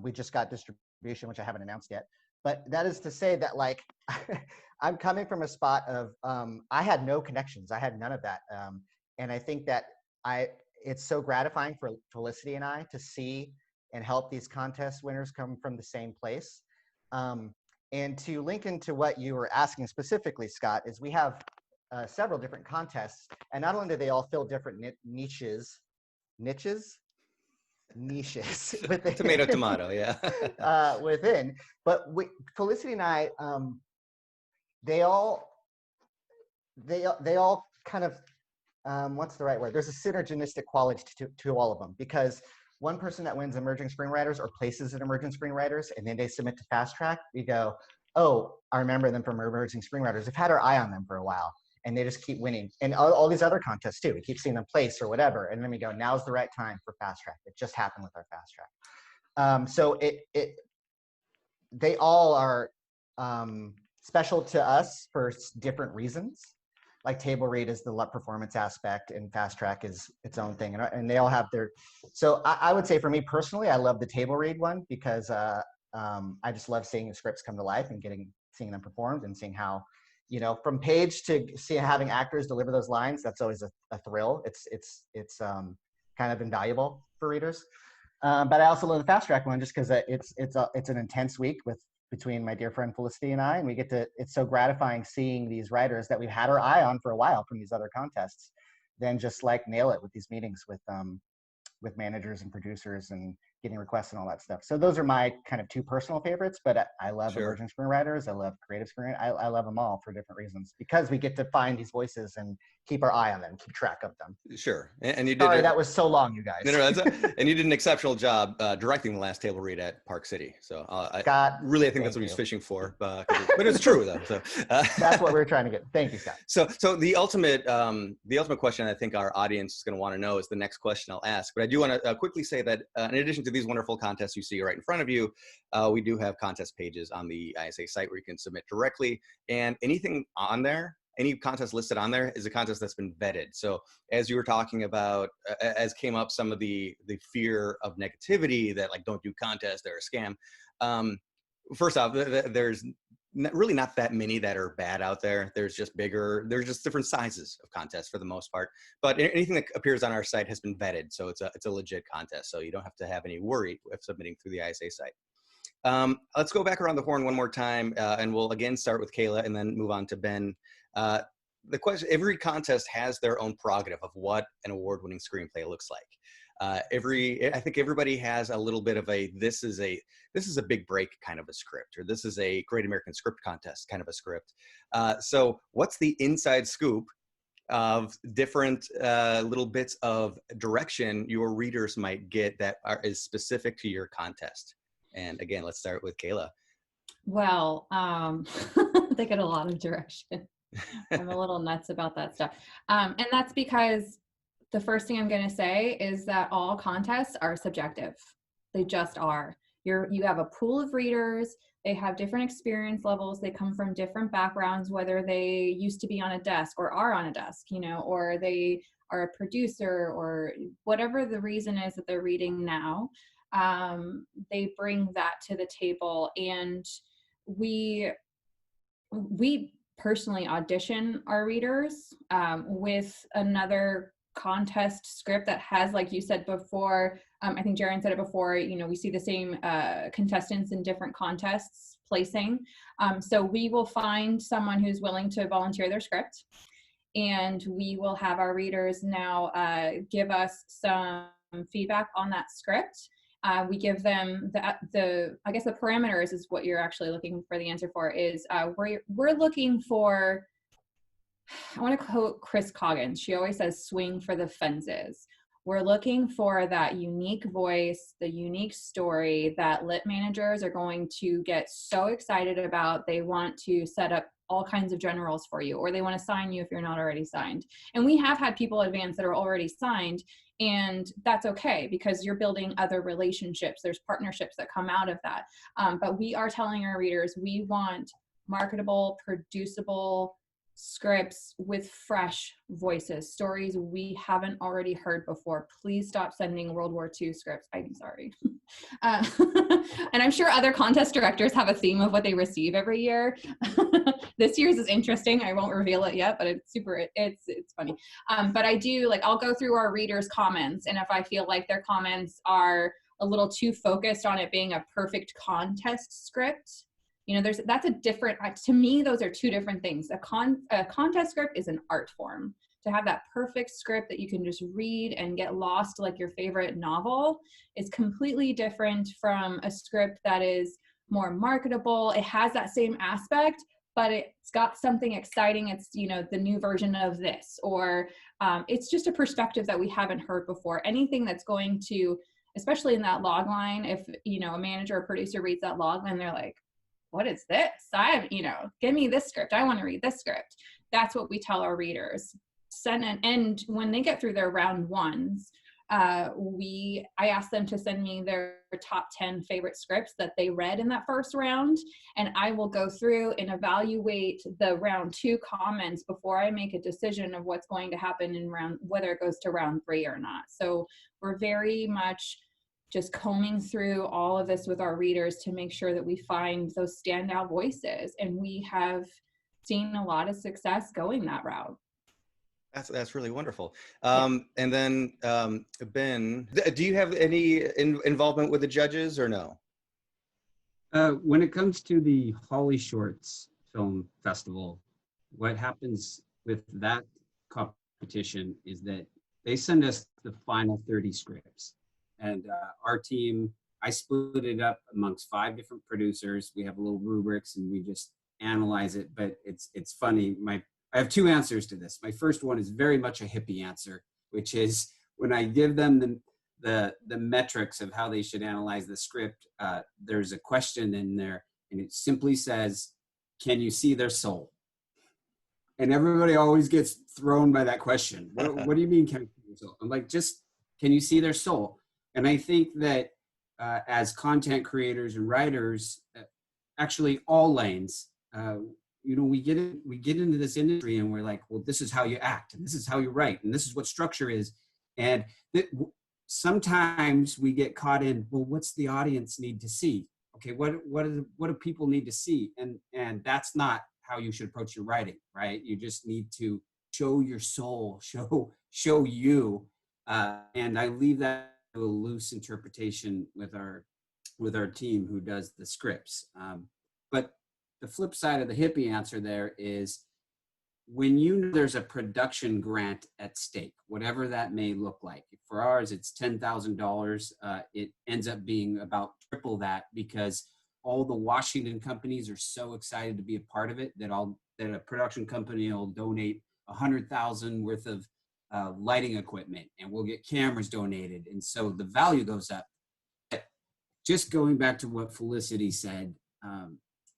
we just got distribution, which I haven't announced yet. But that is to say that, like, I'm coming from a spot of I had no connections, I had none of that, and I think that it's so gratifying for Felicity and I to see and help these contest winners come from the same place. And to link into what you were asking specifically, Scott, is we have several different contests, and not only do they all fill different niches within, tomato, yeah. within, but Felicity and I, they all kind of, what's the right word? There's a synergistic quality to all of them, because one person that wins emerging screenwriters or places in emerging screenwriters, and then they submit to Fast Track, we go, oh, I remember them from emerging screenwriters. We've had our eye on them for a while, and they just keep winning. And all these other contests too, we keep seeing them place or whatever, and then we go, now's the right time for Fast Track. It just happened with our Fast Track. So they all are special to us for different reasons. Like Table Read is the performance aspect, and Fast Track is its own thing, and they all have their. So I would say for me personally, I love the Table Read one because I just love seeing the scripts come to life and seeing them performed and seeing how, you know, from page to having actors deliver those lines. That's always a thrill. It's kind of invaluable for readers. But I also love the Fast Track one just because it's an intense week between my dear friend Felicity and I, and it's so gratifying seeing these writers that we've had our eye on for a while from these other contests, then just like nail it with these meetings with managers and producers and getting requests and all that stuff. So those are my kind of two personal favorites, but I love Sure. emerging screenwriters. I love creative screenwriters. I love them all for different reasons because we get to find these voices and keep our eye on them, keep track of them. Sure. And you did. Sorry, that was so long, you guys. No, and you did an exceptional job directing the last table read at Park City. So Scott, I think that's what he's fishing for. But it's true though. So that's what we're trying to get. Thank you, Scott. So the ultimate question I think our audience is going to want to know is the next question I'll ask. But I do want to quickly say that in addition to these wonderful contests you see right in front of you, we do have contest pages on the ISA site where you can submit directly, and anything on there, any contest listed on there is a contest that's been vetted. So as you were talking about, as came up some of the fear of negativity that like, don't do contests, they're a scam. First off, there's really not that many that are bad out there. There's just different sizes of contests for the most part. But anything that appears on our site has been vetted. So it's a legit contest. So you don't have to have any worry if submitting through the ISA site. Let's go back around the horn one more time, and we'll again start with Kayla and then move on to Ben. The question: every contest has their own prerogative of what an award-winning screenplay looks like. I think everybody has a little bit of this is a big break kind of a script, or this is a Great American Script Contest kind of a script. So what's the inside scoop of different little bits of direction your readers might get that is specific to your contest? And again, let's start with Kayla. Well, they get a lot of direction. I'm a little nuts about that stuff. And that's because the first thing I'm going to say is that all contests are subjective. They just are. You have a pool of readers. They have different experience levels. They come from different backgrounds, whether they used to be on a desk or are on a desk, or they are a producer or whatever the reason is that they're reading now. They bring that to the table, and we personally audition our readers with another contest script that has, like you said before, I think Jaren said it before, we see the same contestants in different contests placing. So we will find someone who's willing to volunteer their script, and we will have our readers now give us some feedback on that script. We give them I guess the parameters is what you're actually looking for the answer for is we're looking for, I want to quote Chris Coggins. She always says, swing for the fences. We're looking for that unique voice, the unique story that lit managers are going to get so excited about. They want to set up all kinds of generals for you, or they want to sign you if you're not already signed. And we have had people advance that are already signed, and that's okay because you're building other relationships. There's partnerships that come out of that. But we are telling our readers, we want marketable, producible scripts with fresh voices, stories we haven't already heard before. Please stop sending World War II scripts. I'm sorry. And I'm sure other contest directors have a theme of what they receive every year. This year's is interesting. I won't reveal it yet, but it's funny. But I do, I'll go through our readers' comments, and if I feel like their comments are a little too focused on it being a perfect contest script, that's a different, to me, those are two different things. A contest script is an art form. To have that perfect script that you can just read and get lost like your favorite novel is completely different from a script that is more marketable. It has that same aspect, but it's got something exciting. It's, the new version of this, or it's just a perspective that we haven't heard before. Anything that's going to, especially in that log line, if, a manager or producer reads that log line, they're like, what is this? Give me this script. I want to read this script. That's what we tell our readers. And when they get through their round ones, I ask them to send me their top 10 favorite scripts that they read in that first round. And I will go through and evaluate the round 2 comments before I make a decision of what's going to happen in whether it goes to round 3 or not. So we're very much just combing through all of this with our readers to make sure that we find those standout voices. And we have seen a lot of success going that route. That's really wonderful. And then Ben, do you have any involvement with the judges or no? When it comes to the Holly Shorts Film Festival, what happens with that competition is that they send us the final 30 scripts. And our team, I split it up amongst 5 different producers. We have little rubrics and we just analyze it, but it's funny. I have 2 answers to this. My first one is very much a hippie answer, which is when I give them the metrics of how they should analyze the script, there's a question in there and it simply says, can you see their soul? And everybody always gets thrown by that question. What do you mean, can you see their soul? I'm like, just, can you see their soul? And I think that as content creators and writers, actually all lanes, we get into this industry and we're like, well, this is how you act, and this is how you write, and this is what structure is. And sometimes we get caught in, well, what's the audience need to see? Okay, what do people need to see? And that's not how you should approach your writing, right? You just need to show your soul, show you. And I leave that to a loose interpretation with our team who does the scripts. But the flip side of the hippie answer there is, when you know there's a production grant at stake, whatever that may look like. For ours, it's $10,000. It ends up being about triple that, because all the Washington companies are so excited to be a part of it that a production company will donate $100,000 worth of lighting equipment, and we'll get cameras donated, and so the value goes up. But just going back to what Felicity said,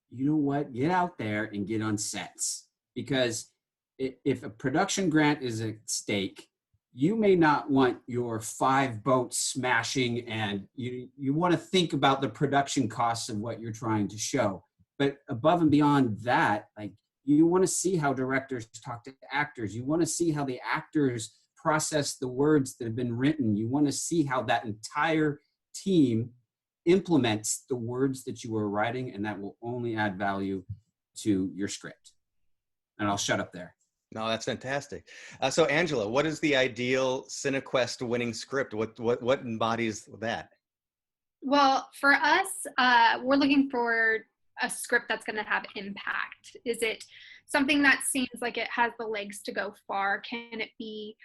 you know what? Get out there and get on sets, because if a production grant is at stake, you may not want your 5 boats smashing, and you want to think about the production costs of what you're trying to show. But above and beyond that, like, you want to see how directors talk to actors. You want to see how the actors process the words that have been written. You want to see how that entire team implements the words that you are writing, and that will only add value to your script. And I'll shut up there. No, that's fantastic. So Angela, what is the ideal Cinequest winning script? What embodies that? Well, for us, we're looking for a script that's going to have impact. Is it something that seems like it has the legs to go far? Can it be,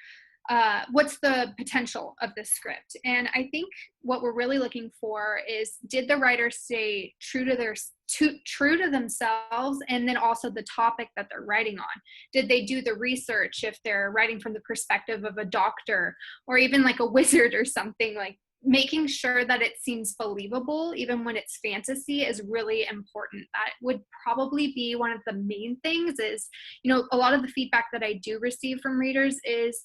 what's the potential of this script? And I think what we're really looking for is, did the writer stay true to themselves, and then also the topic that they're writing on? Did they do the research if they're writing from the perspective of a doctor or even like a wizard or something? Like, making sure that it seems believable even when it's fantasy is really important. That would probably be one of the main things. Is, a lot of the feedback that I do receive from readers is,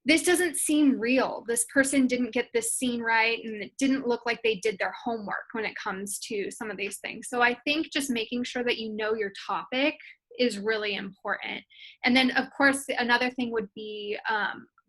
this doesn't seem real. This person didn't get this scene right, and it didn't look like they did their homework when it comes to some of these things. So I think just making sure that you know your topic is really important. And then, of course, another thing would be,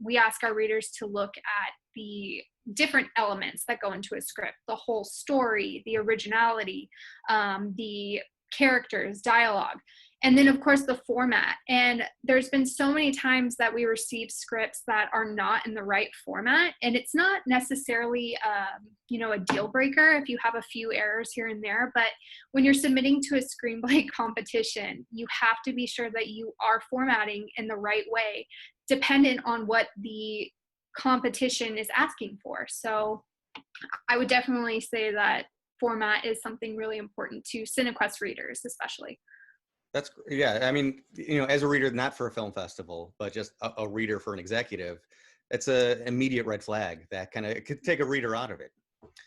we ask our readers to look at the different elements that go into a script: the whole story, the originality, the characters, dialogue. And then, of course, the format. And there's been so many times that we receive scripts that are not in the right format. And it's not necessarily, a deal breaker if you have a few errors here and there. But when you're submitting to a screenplay competition, you have to be sure that you are formatting in the right way, dependent on what the competition is asking for. So I would definitely say that format is something really important to Cinequest readers, especially. Yeah. I mean, as a reader, not for a film festival, but just a reader for an executive, it's an immediate red flag that it could take a reader out of it.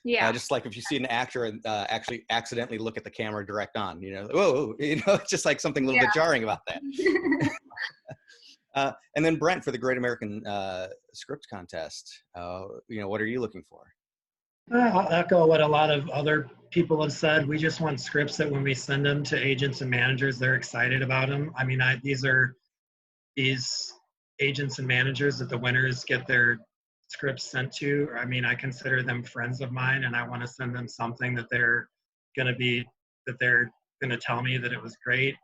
Yeah. Just like if you see an actor actually accidentally look at the camera direct on, whoa, it's just like something a little bit jarring about that. And then Brent, for the Great American Script Contest, what are you looking for? I'll echo what a lot of other people have said. We just want scripts that when we send them to agents and managers, they're excited about them. I mean, these agents and managers that the winners get their scripts sent to. I mean, I consider them friends of mine, and I want to send them something that they're going to tell me that it was great.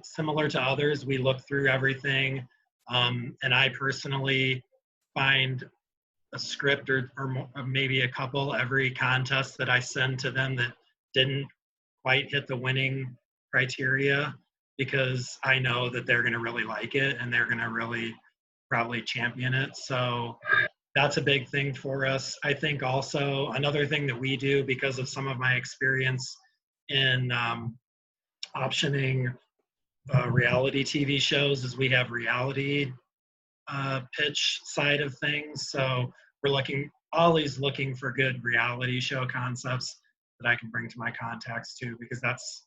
Similar to others, we look through everything, and I personally find a script or maybe a couple every contest that I send to them that didn't quite hit the winning criteria, because I know that they're going to really like it and they're going to really probably champion it. So that's a big thing for us. I think also another thing that we do, because of some of my experience in optioning reality TV shows, is we have reality pitch side of things. So we're always looking for good reality show concepts that I can bring to my contacts too, because that's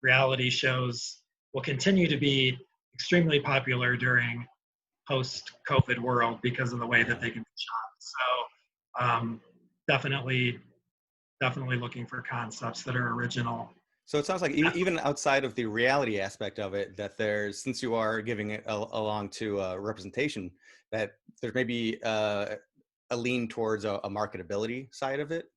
reality shows will continue to be extremely popular during post-COVID world because of the way that they can be shot. So definitely looking for concepts that are original. So it sounds like even outside of the reality aspect of it, that there's, since you are giving it along to representation, that there's maybe a lean towards a marketability side of it.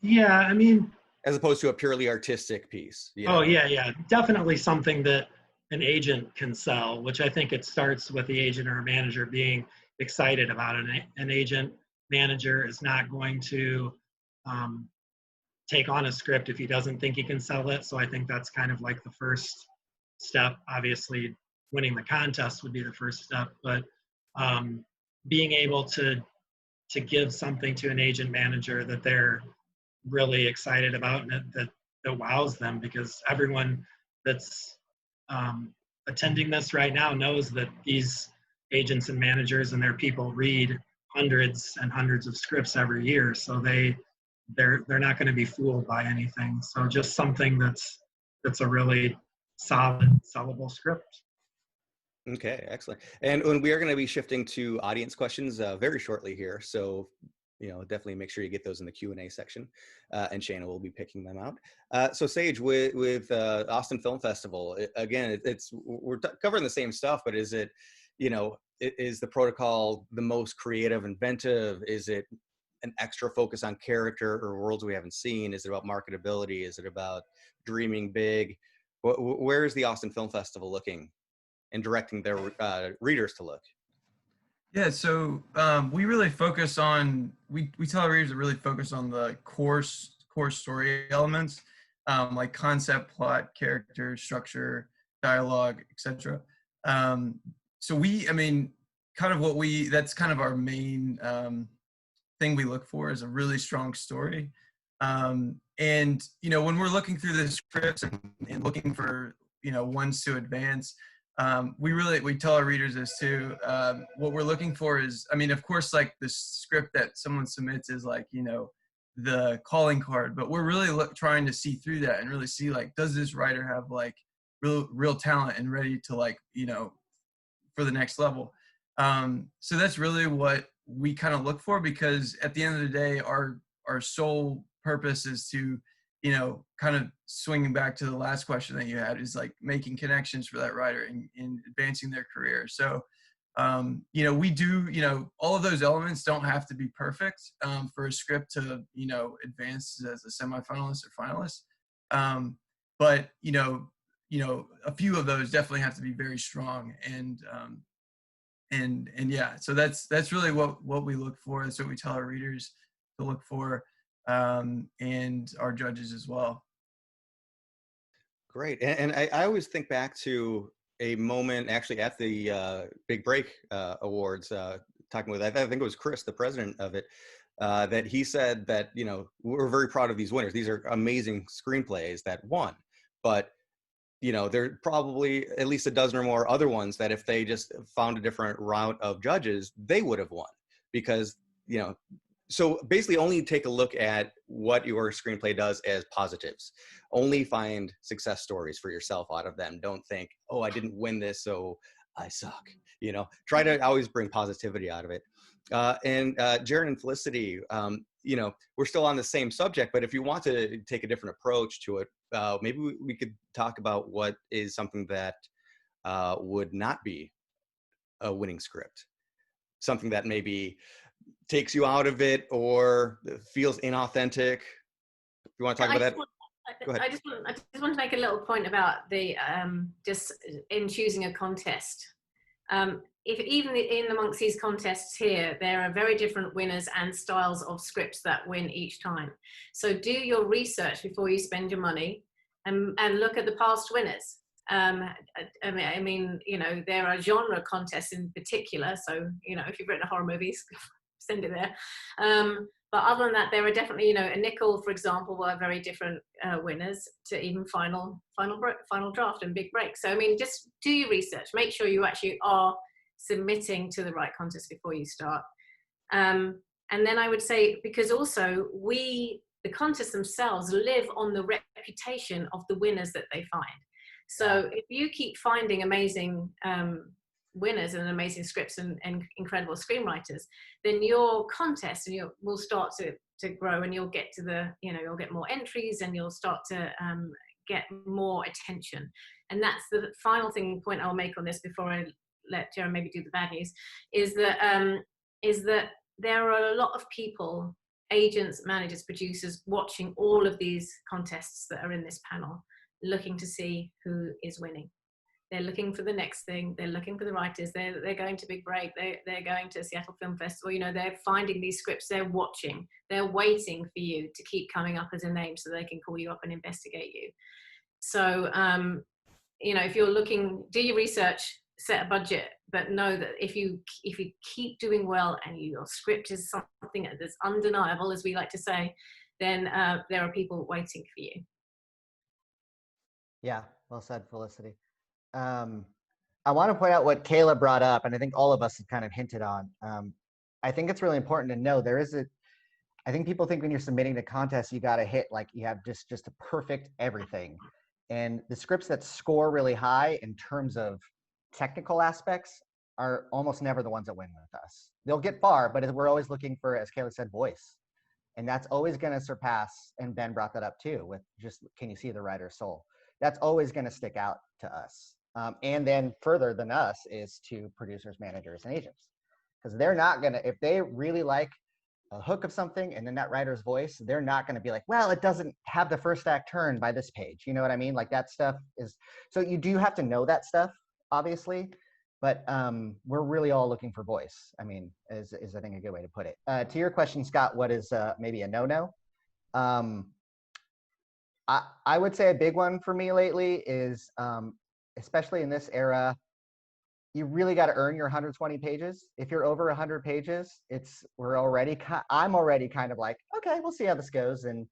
Yeah, I mean, as opposed to a purely artistic piece. You know? Oh yeah, definitely something that an agent can sell, which I think it starts with the agent or manager being excited about it. An agent manager is not going to take on a script if he doesn't think he can sell it. So I think that's kind of like the first step. Obviously, winning the contest would be the first step, but being able to give something to an agent manager that they're really excited about and that wows them, because everyone that's attending this right now knows that these agents and managers and their people read hundreds and hundreds of scripts every year, so they're not going to be fooled by anything. So just something that's a really solid sellable script. Okay, excellent. And we are going to be shifting to audience questions very shortly here, so definitely make sure you get those in the Q&A section, and Shana will be picking them out. So Sage, with Austin Film Festival, again, we're covering the same stuff, but is it, is the protocol the most creative, inventive? Is it an extra focus on character or worlds we haven't seen? Is it about marketability? Is it about dreaming big? Where is the Austin Film Festival looking and directing their readers to look? Yeah, so we really focus on, we tell our readers to really focus on the core story elements, like concept, plot, character, structure, dialogue, etc. So that's kind of our main thing we look for, is a really strong story. And, when we're looking through the scripts and looking for, ones to advance, we tell our readers this too. What we're looking for is, of course, like the script that someone submits is like, the calling card, but we're really trying to see through that and really see, like, does this writer have like real talent and ready to, like, for the next level. So that's really what we kind of look for, because at the end of the day, our sole purpose is to, kind of swinging back to the last question that you had, is like making connections for that writer and advancing their career. So, we do, all of those elements don't have to be perfect for a script to, advance as a semifinalist or finalist. But, a few of those definitely have to be very strong. And yeah, so that's really what we look for. That's what we tell our readers to look for, and our judges as well. Great. And I always think back to a moment actually at the Big Break Awards, talking with, I think it was Chris, the president of it, that he said that, we're very proud of these winners. These are amazing screenplays that won, but there are probably at least a dozen or more other ones that if they just found a different route of judges, they would have won. Because, so basically only take a look at what your screenplay does as positives. Only find success stories for yourself out of them. Don't think, oh, I didn't win this, so I suck. Try to always bring positivity out of it. And Jaron and Felicity, we're still on the same subject, but if you want to take a different approach to it, maybe we could talk about what is something that would not be a winning script. Something that maybe takes you out of it or feels inauthentic. If you want to talk about that? Go ahead. I just want to make a little point about the just in choosing a contest. If even in amongst these contests here, there are very different winners and styles of scripts that win each time. So do your research before you spend your money, and look at the past winners. I mean, you know, there are genre contests in particular. So, you know, if you've written a horror movie, send it there. But other than that, there are definitely, you know, a Nickel, for example, were very different winners to even final draft and big break. So, I mean, just do your research. Make sure you actually are submitting to the right contest before you start. And then I would say, because also the contests themselves live on the reputation of the winners that they find. So if you keep finding amazing winners and amazing scripts and incredible screenwriters, then your contest and will start to grow, and you'll get to you'll get more entries, and you'll start to get more attention. And that's the final point I'll make on this before I let Jaron maybe do the bad news, is that there are a lot of people, agents, managers, producers, watching all of these contests that are in this panel, looking to see who is winning. They're looking for the next thing. They're looking for the writers. They're going to Big Break. They're going to Seattle Film Festival. You know, they're finding these scripts. They're watching. They're waiting for you to keep coming up as a name so they can call you up and investigate you. So, you know, if you're looking, do your research, set a budget, but know that if you keep doing well and your script is something that's undeniable, as we like to say, then there are people waiting for you. Yeah, well said, Felicity. I want to point out what Kayla brought up, and I think all of us have kind of hinted on. I think it's really important to know I think people think when you're submitting to contests, you got to hit, like, you have just a perfect everything. And the scripts that score really high in terms of technical aspects are almost never the ones that win with us. They'll get far, but we're always looking for, as Kayla said, voice. And that's always going to surpass, and Ben brought that up too, with just, can you see the writer's soul? That's always going to stick out to us. And then further than us is to producers, managers, and agents. Because they're not going to, if they really like a hook of something and then that writer's voice, they're not going to be like, well, it doesn't have the first act turn by this page. You know what I mean? Like, that stuff is, so you do have to know that stuff, obviously. But we're really all looking for voice, I mean, is I think a good way to put it. To your question, Scott, what is maybe a no-no? I would say a big one for me lately is, especially in this era, you really got to earn your 120 pages. If you're over 100 pages, I'm already kind of like, okay, we'll see how this goes. And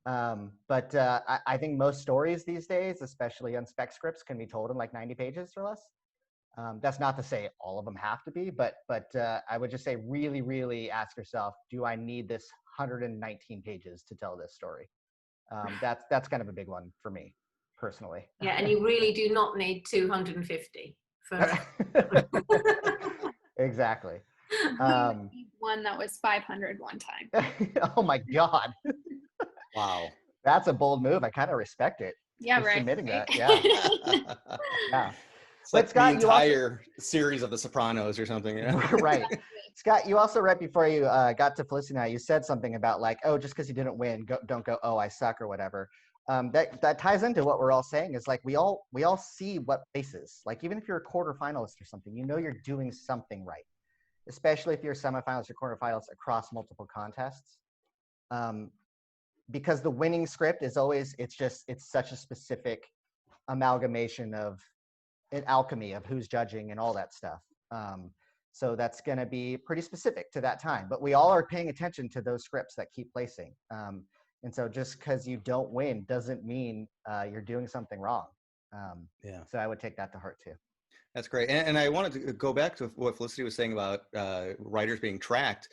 I think most stories these days, especially on spec scripts, can be told in like 90 pages or less. That's not to say all of them have to be, but I would just say really, really ask yourself, do I need this 119 pages to tell this story? That's kind of a big one for me personally. Yeah, and you really do not need 250 for exactly. One that was 500 one time. Oh my God. Wow. That's a bold move. I kind of respect it. Yeah, right. Submitting that. Yeah. Yeah. It's like Scott, the entire series of The Sopranos or something. You know? Right. Scott, you also, right before you got to Felicity and I, you said something about like, oh, just because you didn't win, don't go, oh, I suck or whatever. That ties into what we're all saying, is like we all see what places, like even if you're a quarterfinalist or something, you know you're doing something right, especially if you're a semifinalist or quarterfinalist across multiple contests. Because the winning script is always, it's such a specific amalgamation of an alchemy of who's judging and all that stuff. So that's going to be pretty specific to that time, but we all are paying attention to those scripts that keep placing. And so just because you don't win doesn't mean you're doing something wrong. Yeah. So I would take that to heart too. That's great. And I wanted to go back to what Felicity was saying about writers being tracked.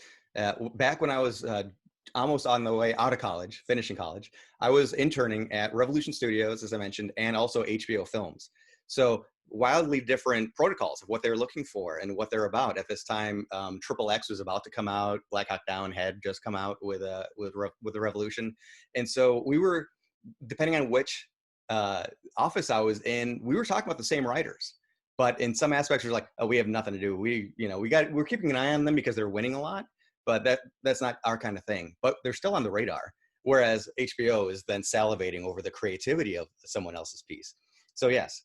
Back when I was almost on the way out of college, finishing college, I was interning at Revolution Studios, as I mentioned, and also HBO Films. So wildly different protocols of what they're looking for and what they're about. At this time, XXX was about to come out. Black Hawk Down had just come out with the Revolution. And so we were, depending on which office I was in, we were talking about the same writers. But in some aspects, we're like, oh, we have nothing to do. We're keeping an eye on them because they're winning a lot, but that's not our kind of thing. But they're still on the radar. Whereas HBO is then salivating over the creativity of someone else's piece. So yes,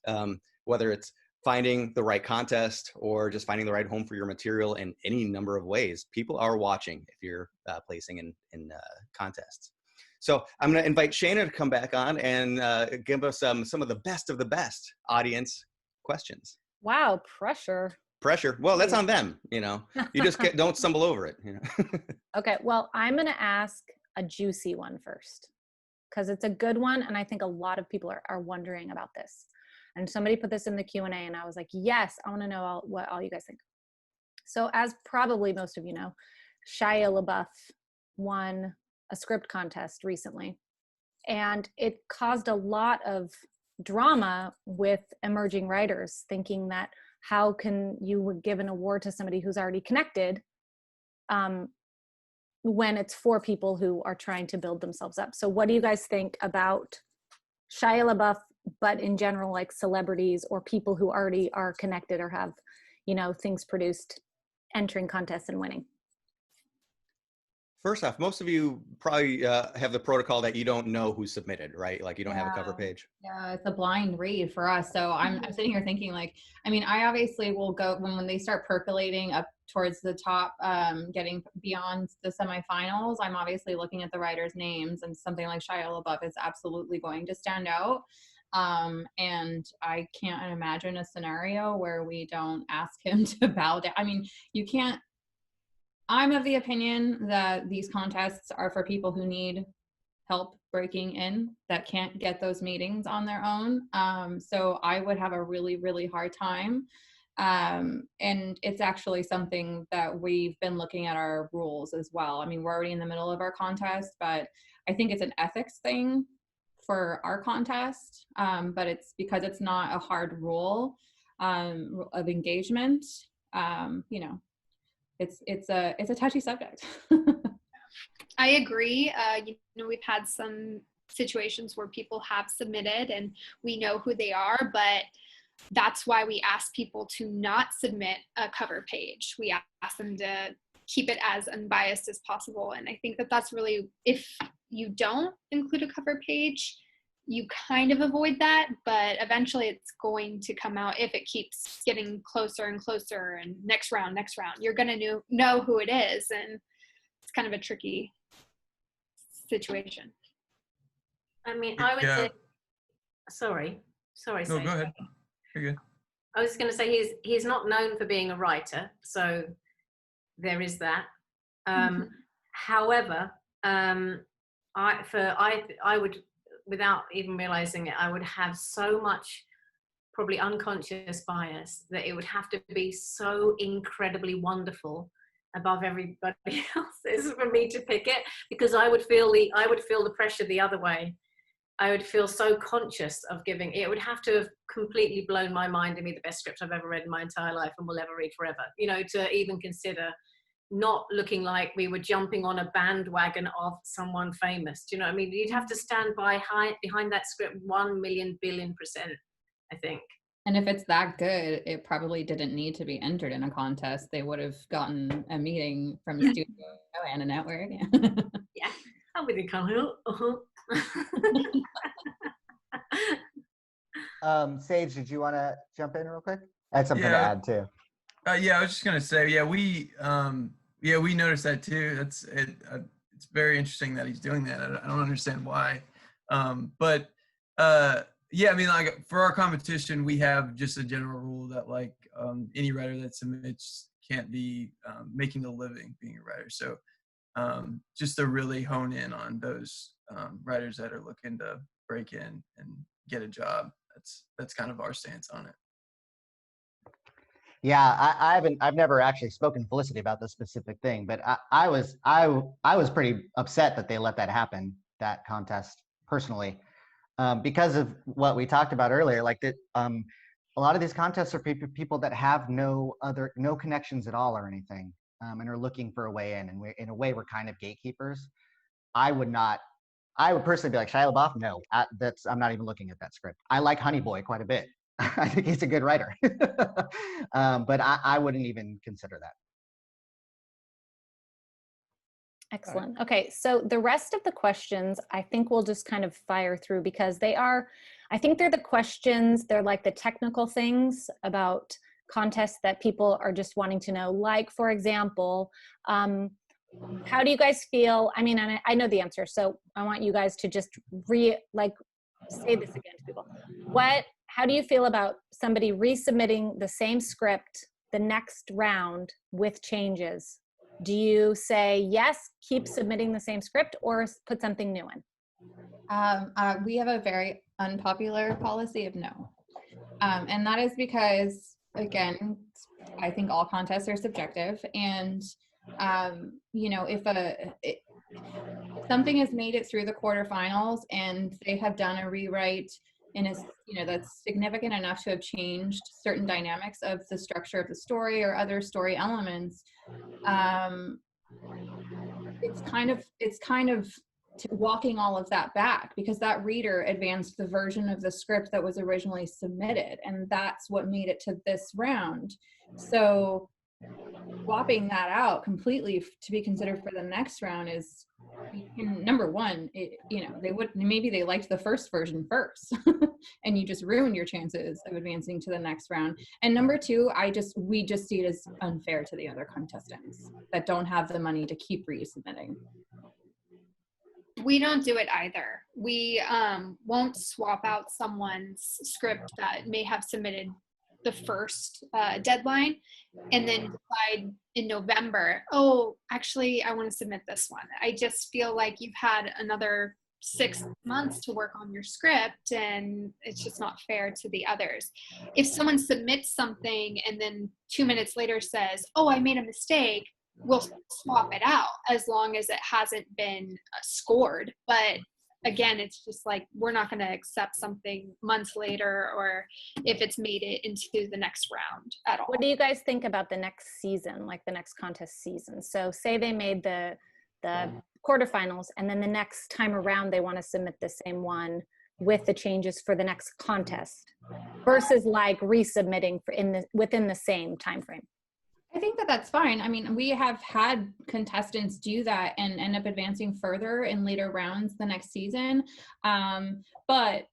whether it's finding the right contest or just finding the right home for your material in any number of ways, people are watching if you're placing in contests. So I'm going to invite Shayna to come back on and give us some of the best audience questions. Wow, pressure. Pressure. Well, that's on them. You just don't stumble over it. Okay, well, I'm going to ask a juicy one first because it's a good one, and I think a lot of people are wondering about this. And somebody put this in the Q&A, and I was like, yes, I want to know what all you guys think. So as probably most of you know, Shia LaBeouf won a script contest recently, and it caused a lot of drama with emerging writers, thinking that how can you give an award to somebody who's already connected when it's for people who are trying to build themselves up. So what do you guys think about Shia LaBeouf, but in general, like celebrities or people who already are connected or have, things produced, entering contests and winning? First off, most of you probably have the protocol that you don't know who submitted, right? Like you don't have a cover page. Yeah, it's a blind read for us. So I'm sitting here thinking I obviously will go when they start percolating up towards the top, getting beyond the semifinals. I'm obviously looking at the writers' names, and something like Shia LaBeouf is absolutely going to stand out. And I can't imagine a scenario where we don't ask him to bow down. You can't. I'm of the opinion that these contests are for people who need help breaking in, that can't get those meetings on their own. So I would have a really, really hard time. And it's actually something that we've been looking at our rules as well. We're already in the middle of our contest, but I think it's an ethics thing for our contest. But it's because it's not a hard rule of engagement. It's a touchy subject. I agree. We've had some situations where people have submitted and we know who they are, but that's why we ask people to not submit a cover page. We ask them to keep it as unbiased as possible. And I think that that's really, if you don't include a cover page, you kind of avoid that, but eventually it's going to come out if it keeps getting closer and closer, and next round, you're going to know who it is. And it's kind of a tricky situation. I would say, sorry. No, go ahead. You're good. I was going to say he's not known for being a writer, so there is that. However, I would, without even realizing it, I would have so much probably unconscious bias that it would have to be so incredibly wonderful above everybody else's for me to pick it, because I would feel the pressure the other way. I would feel so conscious of giving. It would have to have completely blown my mind and be the best script I've ever read in my entire life and will ever read forever, to even consider not looking like we were jumping on a bandwagon of someone famous. Do you know what I mean? You'd have to stand behind that script 1,000,000,000,000,000%, I think. And if it's that good, it probably didn't need to be entered in a contest. They would have gotten a meeting from a studio and a network. Yeah, I'm with you, Carl. Sage, did you want to jump in real quick? I had something to add too. Yeah, I was just gonna say, we noticed that too. It's very interesting that he's doing that. I don't understand why, but for our competition, we have just a general rule that any writer that submits can't be making a living being a writer. So just to really hone in on those writers that are looking to break in and get a job. That's kind of our stance on it. Yeah, I've never actually spoken to Felicity about this specific thing, but I was pretty upset that they let that happen, that contest, personally, because of what we talked about earlier. Like that, a lot of these contests are people that have no connections at all or anything, and are looking for a way in. And in a way, we're kind of gatekeepers. I would personally be like, Shia LaBeouf, no, I'm not even looking at that script. I like Honey Boy quite a bit. I think he's a good writer. But I wouldn't even consider that. Excellent. Okay, so the rest of the questions, I think we'll just kind of fire through, because I think they're the questions, they're like the technical things about contests that people are just wanting to know. Like, for example, how do you guys feel? I mean, and I know the answer, so I want you guys to just say this again to people. How do you feel about somebody resubmitting the same script the next round with changes? Do you say, yes, keep submitting the same script, or put something new in? We have a very unpopular policy of no. And that is because, again, I think all contests are subjective. And, if something has made it through the quarterfinals and they have done a rewrite and is, that's significant enough to have changed certain dynamics of the structure of the story or other story elements, it's kind of walking all of that back, because that reader advanced the version of the script that was originally submitted, and that's what made it to this round. So swapping that out completely to be considered for the next round is, number one, maybe they liked the first version first and you just ruined your chances of advancing to the next round. And number two, we just see it as unfair to the other contestants that don't have the money to keep resubmitting. We don't do it either. We won't swap out someone's script that may have submitted the first deadline and then decide in November, oh, actually, I want to submit this one. I just feel like you've had another 6 months to work on your script, and it's just not fair to the others. If someone submits something and then 2 minutes later says, oh, I made a mistake, we'll swap it out as long as it hasn't been scored. But again, it's just like, we're not going to accept something months later or if it's made it into the next round at all. What do you guys think about the next season, like the next contest season? So say they made the quarterfinals, and then the next time around they want to submit the same one with the changes for the next contest versus like resubmitting within the same time frame. I think that's fine. I mean, we have had contestants do that and end up advancing further in later rounds the next season. But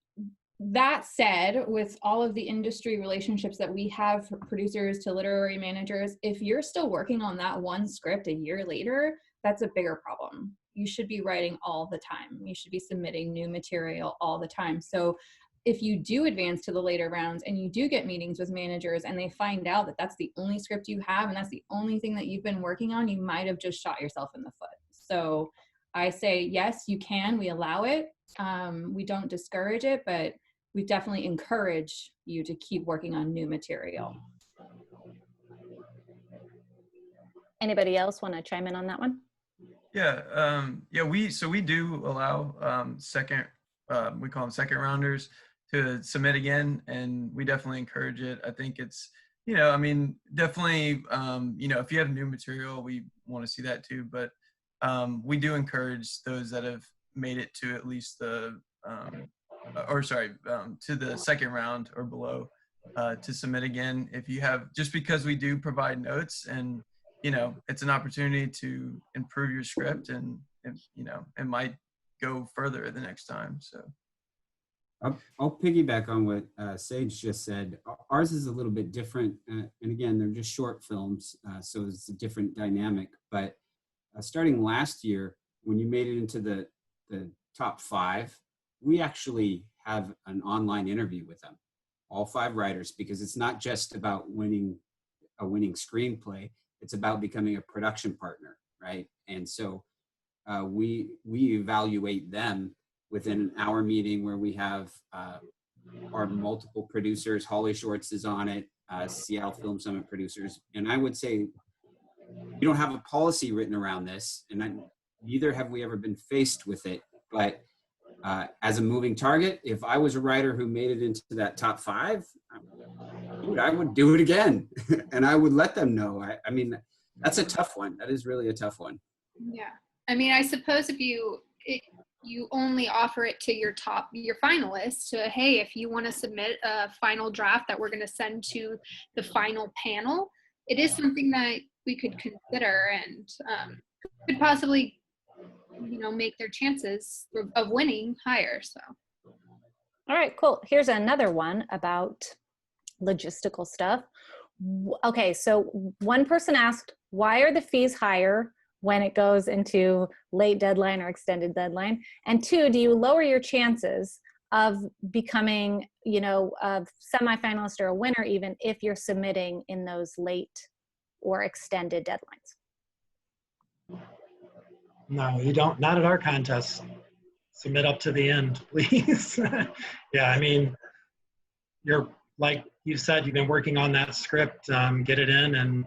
that said, with all of the industry relationships that we have for producers to literary managers, if you're still working on that one script a year later, that's a bigger problem. You should be writing all the time. You should be submitting new material all the time. So if you do advance to the later rounds and you do get meetings with managers and they find out that that's the only script you have and that's the only thing that you've been working on, you might have just shot yourself in the foot. So I say, yes, you can. We allow it. We don't discourage it, but we definitely encourage you to keep working on new material. Anybody else want to chime in on that one? Yeah, we do allow second, we call them second rounders, to submit again, and we definitely encourage it. I think it's, definitely, if you have new material, we want to see that too, but we do encourage those that have made it to at least to the second round or below to submit again. If you have, just because we do provide notes, and it's an opportunity to improve your script, and it might go further the next time. So I'll piggyback on what Sage just said. Ours is a little bit different, and again, they're just short films, so it's a different dynamic. But starting last year, when you made it into the top 5, we actually have an online interview with them, all 5 writers, because it's not just about winning a winning screenplay. It's about becoming a production partner, right? And so we evaluate them within an hour meeting where we have our multiple producers. Holly Shorts is on it, Seattle Film Summit producers. And I would say we don't have a policy written around this, and neither have we ever been faced with it. But as a moving target, if I was a writer who made it into that top 5, I would do it again. And I would let them know. I mean, that's a tough one. That is really a tough one. Yeah. I mean, I suppose if you only offer it to your finalists, to, hey, if you want to submit a final draft that we're going to send to the final panel, it is something that we could consider and could possibly, make their chances of winning higher. So. All right, cool. Here's another one about logistical stuff. Okay, so one person asked, why are the fees higher when it goes into late deadline or extended deadline? And two, do you lower your chances of becoming, you know, a semifinalist or a winner even if you're submitting in those late or extended deadlines? No, you don't. Not at our contests. Submit up to the end, please. Yeah, I mean, you're, like you said, you've been working on that script, get it in, and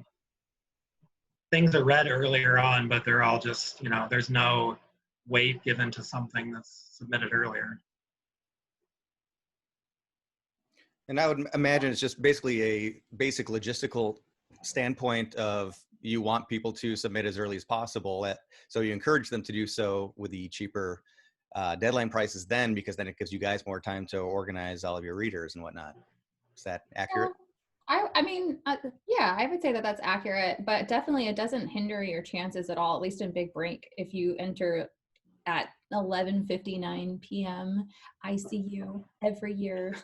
things are read earlier on, but they're all just, you know, there's no weight given to something that's submitted earlier. And I would imagine it's just basically a basic logistical standpoint of you want people to submit as early as possible. So you encourage them to do so with the cheaper deadline prices then, because then it gives you guys more time to organize all of your readers and whatnot. Is that accurate? I mean, yeah, I would say that that's accurate, but definitely it doesn't hinder your chances at all, at least in Big Break. If you enter at 11:59 p.m., I see you every year.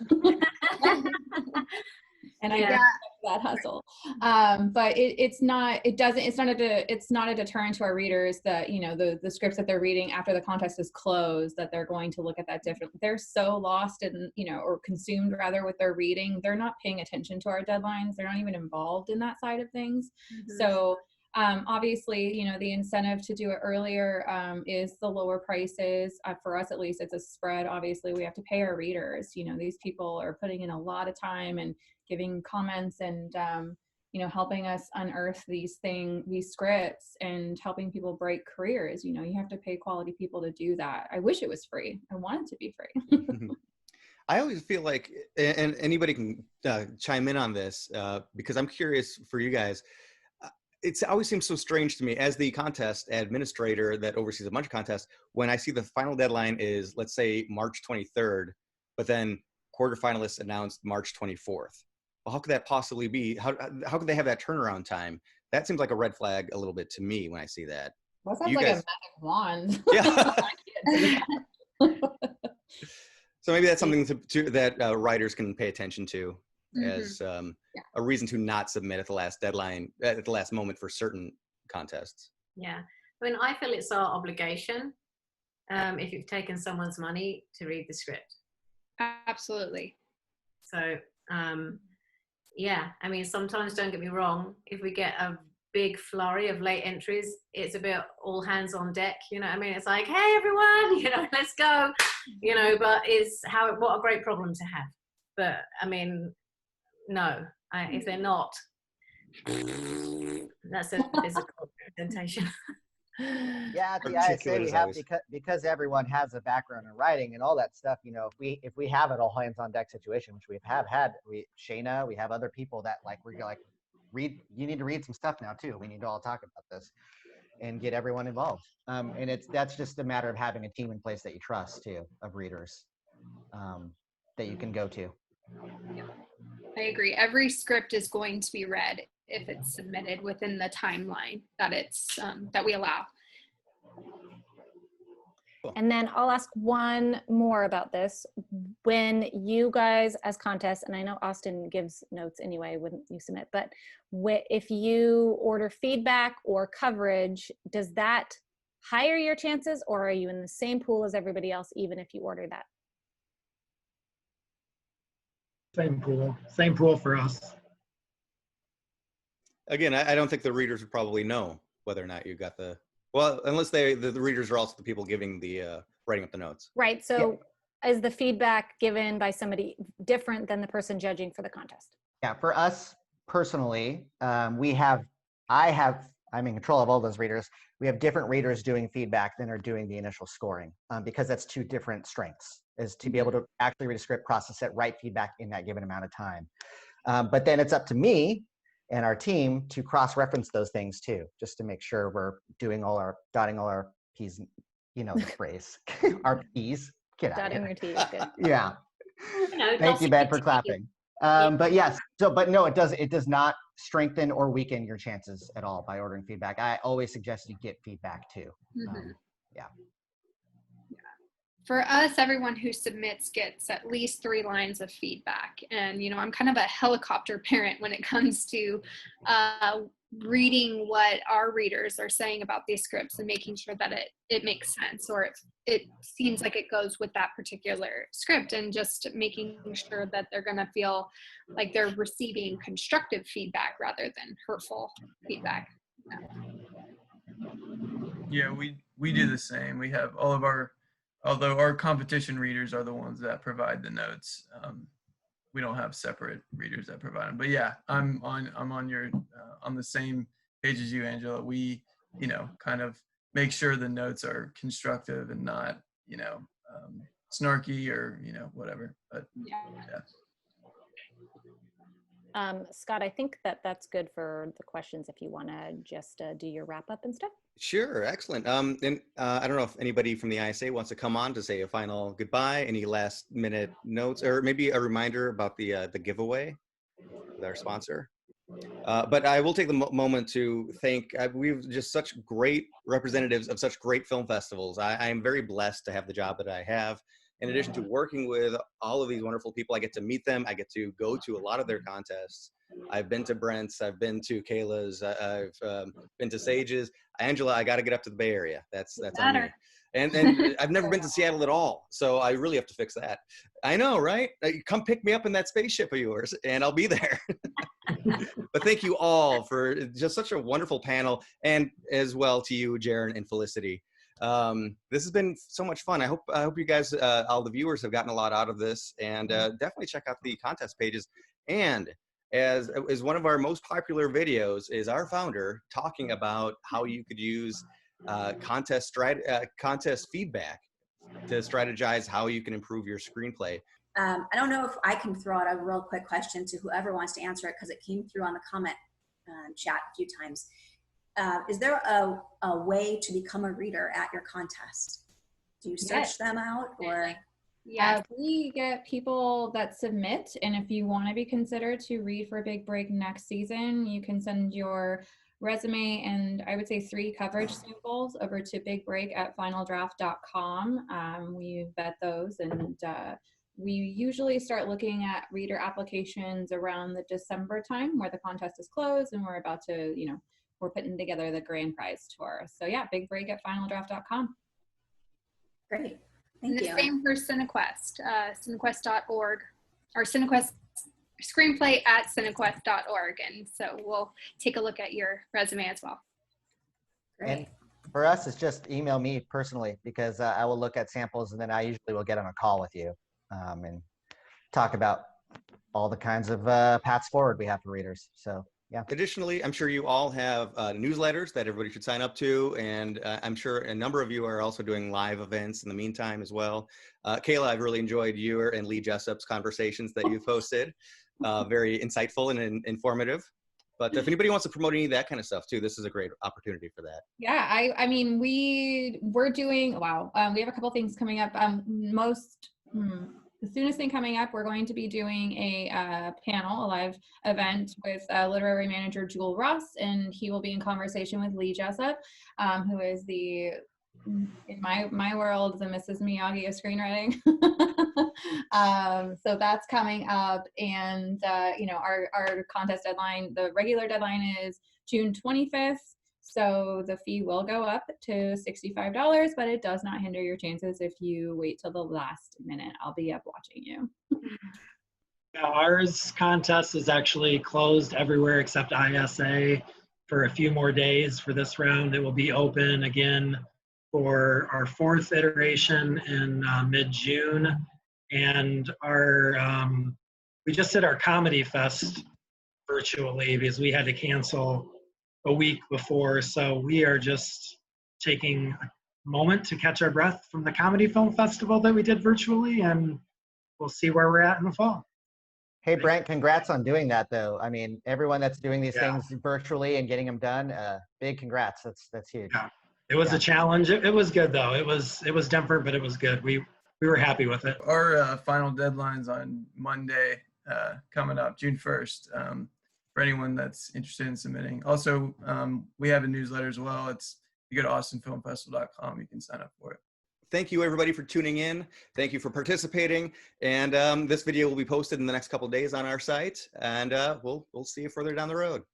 And I get that hustle. But it's not a deterrent to our readers that, you know, the scripts that they're reading after the contest is closed, that they're going to look at that differently. They're so lost in, you know, or consumed rather with their reading. They're not paying attention to our deadlines. They're not even involved in that side of things. Mm-hmm. So obviously, you know, the incentive to do it earlier is the lower prices. For us, at least, it's a spread. Obviously, we have to pay our readers. You know, these people are putting in a lot of time and giving comments and, you know, helping us unearth these scripts and helping people break careers. You know, you have to pay quality people to do that. I wish it was free. I want it to be free. I always feel like, and anybody can chime in on this, because I'm curious for you guys. It always seems so strange to me as the contest administrator that oversees a bunch of contests, when I see the final deadline is, let's say, March 23rd, but then quarterfinalists announced March 24th. Well, how could that possibly be? How could they have that turnaround time? That seems like a red flag a little bit to me when I see that. That sounds like a magic wand. Yeah. So maybe that's something that writers can pay attention to. Mm-hmm. As a reason to not submit at the last deadline, at the last moment for certain contests. Yeah, I mean, I feel it's our obligation if you've taken someone's money to read the script. Absolutely. So, yeah, I mean, sometimes, don't get me wrong, if we get a big flurry of late entries, it's a bit all hands on deck, you know what I mean? It's like, hey, everyone, you know, let's go, you know, but what a great problem to have. But, I mean, no, if they're not, that's a physical representation. Yeah, at the ISA we have, because everyone has a background in writing and all that stuff. You know, if we have it all hands on deck situation, which we have had, Shayna, we have other people that we're like, you need to read some stuff now too. We need to all talk about this and get everyone involved. And that's just a matter of having a team in place that you trust too, of readers that you can go to. I agree. Every script is going to be read if it's submitted within the timeline that that we allow. And then I'll ask one more about this. When you guys as contests, and I know Austin gives notes anyway when you submit, but if you order feedback or coverage, does that higher your chances, or are you in the same pool as everybody else even if you order that? Same pool for us. Again, I don't think the readers would probably know whether or not you got well, unless the readers are also the people giving writing up the notes. Right. So is the feedback given by somebody different than the person judging for the contest? Yeah, for us personally, I'm in control of all those readers. We have different readers doing feedback than are doing the initial scoring, because that's two different strengths, is to be able to actually read a script, process it, write feedback in that given amount of time. But then it's up to me and our team to cross-reference those things too, just to make sure we're dotting all our P's, you know the phrase, our P's. Get out of here. Dotting your T's, good. Yeah. Thank you, Ben, for clapping. But yes, but no, it does not strengthen or weaken your chances at all by ordering feedback. I always suggest you get feedback too. Yeah. For us, everyone who submits gets at least 3 lines of feedback. And, you know, I'm kind of a helicopter parent when it comes to reading what our readers are saying about these scripts and making sure that it makes sense, or it seems like it goes with that particular script, and just making sure that they're going to feel like they're receiving constructive feedback rather than hurtful feedback. Yeah, we do the same. We have all of our, although our competition readers are the ones that provide the notes. We don't have separate readers that provide them. But yeah, I'm on your on the same page as you, Angela. We, kind of make sure the notes are constructive and not, snarky or whatever. But yeah. Scott, I think that's good for the questions if you want to just do your wrap up and stuff. Sure, excellent. And I don't know if anybody from the ISA wants to come on to say a final goodbye, any last minute notes, or maybe a reminder about the giveaway with our sponsor. But I will take the moment to thank, we've just such great representatives of such great film festivals. I am very blessed to have the job that I have. In addition to working with all of these wonderful people, I get to meet them. I get to go to a lot of their contests. I've been to Brent's, I've been to Kayla's, I've been to Sage's. Angela, I got to get up to the Bay Area. That's on me. And I've never been to Seattle at all, so I really have to fix that. I know, right? Come pick me up in that spaceship of yours, and I'll be there. But thank you all for just such a wonderful panel, and as well to you, Jaren and Felicity. This has been so much fun. I hope you guys, all the viewers, have gotten a lot out of this, and definitely check out the contest pages. And as one of our most popular videos is our founder talking about how you could use contest feedback to strategize how you can improve your screenplay. I don't know if I can throw out a real quick question to whoever wants to answer it, because it came through on the comment chat a few times. Is there a way to become a reader at your contest? Do you search them out, or? Yeah, we get people that submit, and if you want to be considered to read for Big Break next season, you can send your resume and I would say 3 coverage samples over to bigBreak@finaldraft.com. We vet those, and we usually start looking at reader applications around the December time, where the contest is closed and we're about to, we're putting together the grand prize tour. So yeah, bigBreak@finaldraft.com. Great. And Thank the you. same for Cinequest, cinequest.org, or Cinequest Screenplay at cinequest.org. And so we'll take a look at your resume as well. Great. And for us, it's just email me personally, because I will look at samples, and then I usually will get on a call with you and talk about all the kinds of paths forward we have for readers. So yeah. Additionally, I'm sure you all have newsletters that everybody should sign up to, and I'm sure a number of you are also doing live events in the meantime as well. Kayla, I've really enjoyed your and Lee Jessup's conversations that you've hosted. Very insightful and informative. But if anybody wants to promote any of that kind of stuff too, this is a great opportunity for that. Yeah, I mean, we're doing, we have a couple things coming up. The soonest thing coming up, we're going to be doing a panel, a live event with literary manager Jewel Ross, and he will be in conversation with Lee Jessup, who is in my world, the Mrs. Miyagi of screenwriting. So that's coming up, and our contest deadline, the regular deadline is June 25th. So the fee will go up to $65, but it does not hinder your chances if you wait till the last minute. I'll be up watching you. Now, ours contest is actually closed everywhere except ISA for a few more days for this round. It will be open again for our 4th iteration in mid-June. And we just did our Comedy Fest virtually because we had to cancel a week before, so we are just taking a moment to catch our breath from the Comedy Film Festival that we did virtually, and we'll see where we're at in the fall. Hey, Brent, congrats on doing that, though. I mean, everyone that's doing these things virtually and getting them done, big congrats. That's huge. Yeah. It was a challenge. It was good, though. It was different, but it was good. We were happy with it. Our final deadline's on Monday coming up, June 1st. For anyone that's interested in submitting. Also, we have a newsletter as well. You go to austinfilmfestival.com, you can sign up for it. Thank you everybody for tuning in. Thank you for participating. And this video will be posted in the next couple of days on our site, and we'll see you further down the road.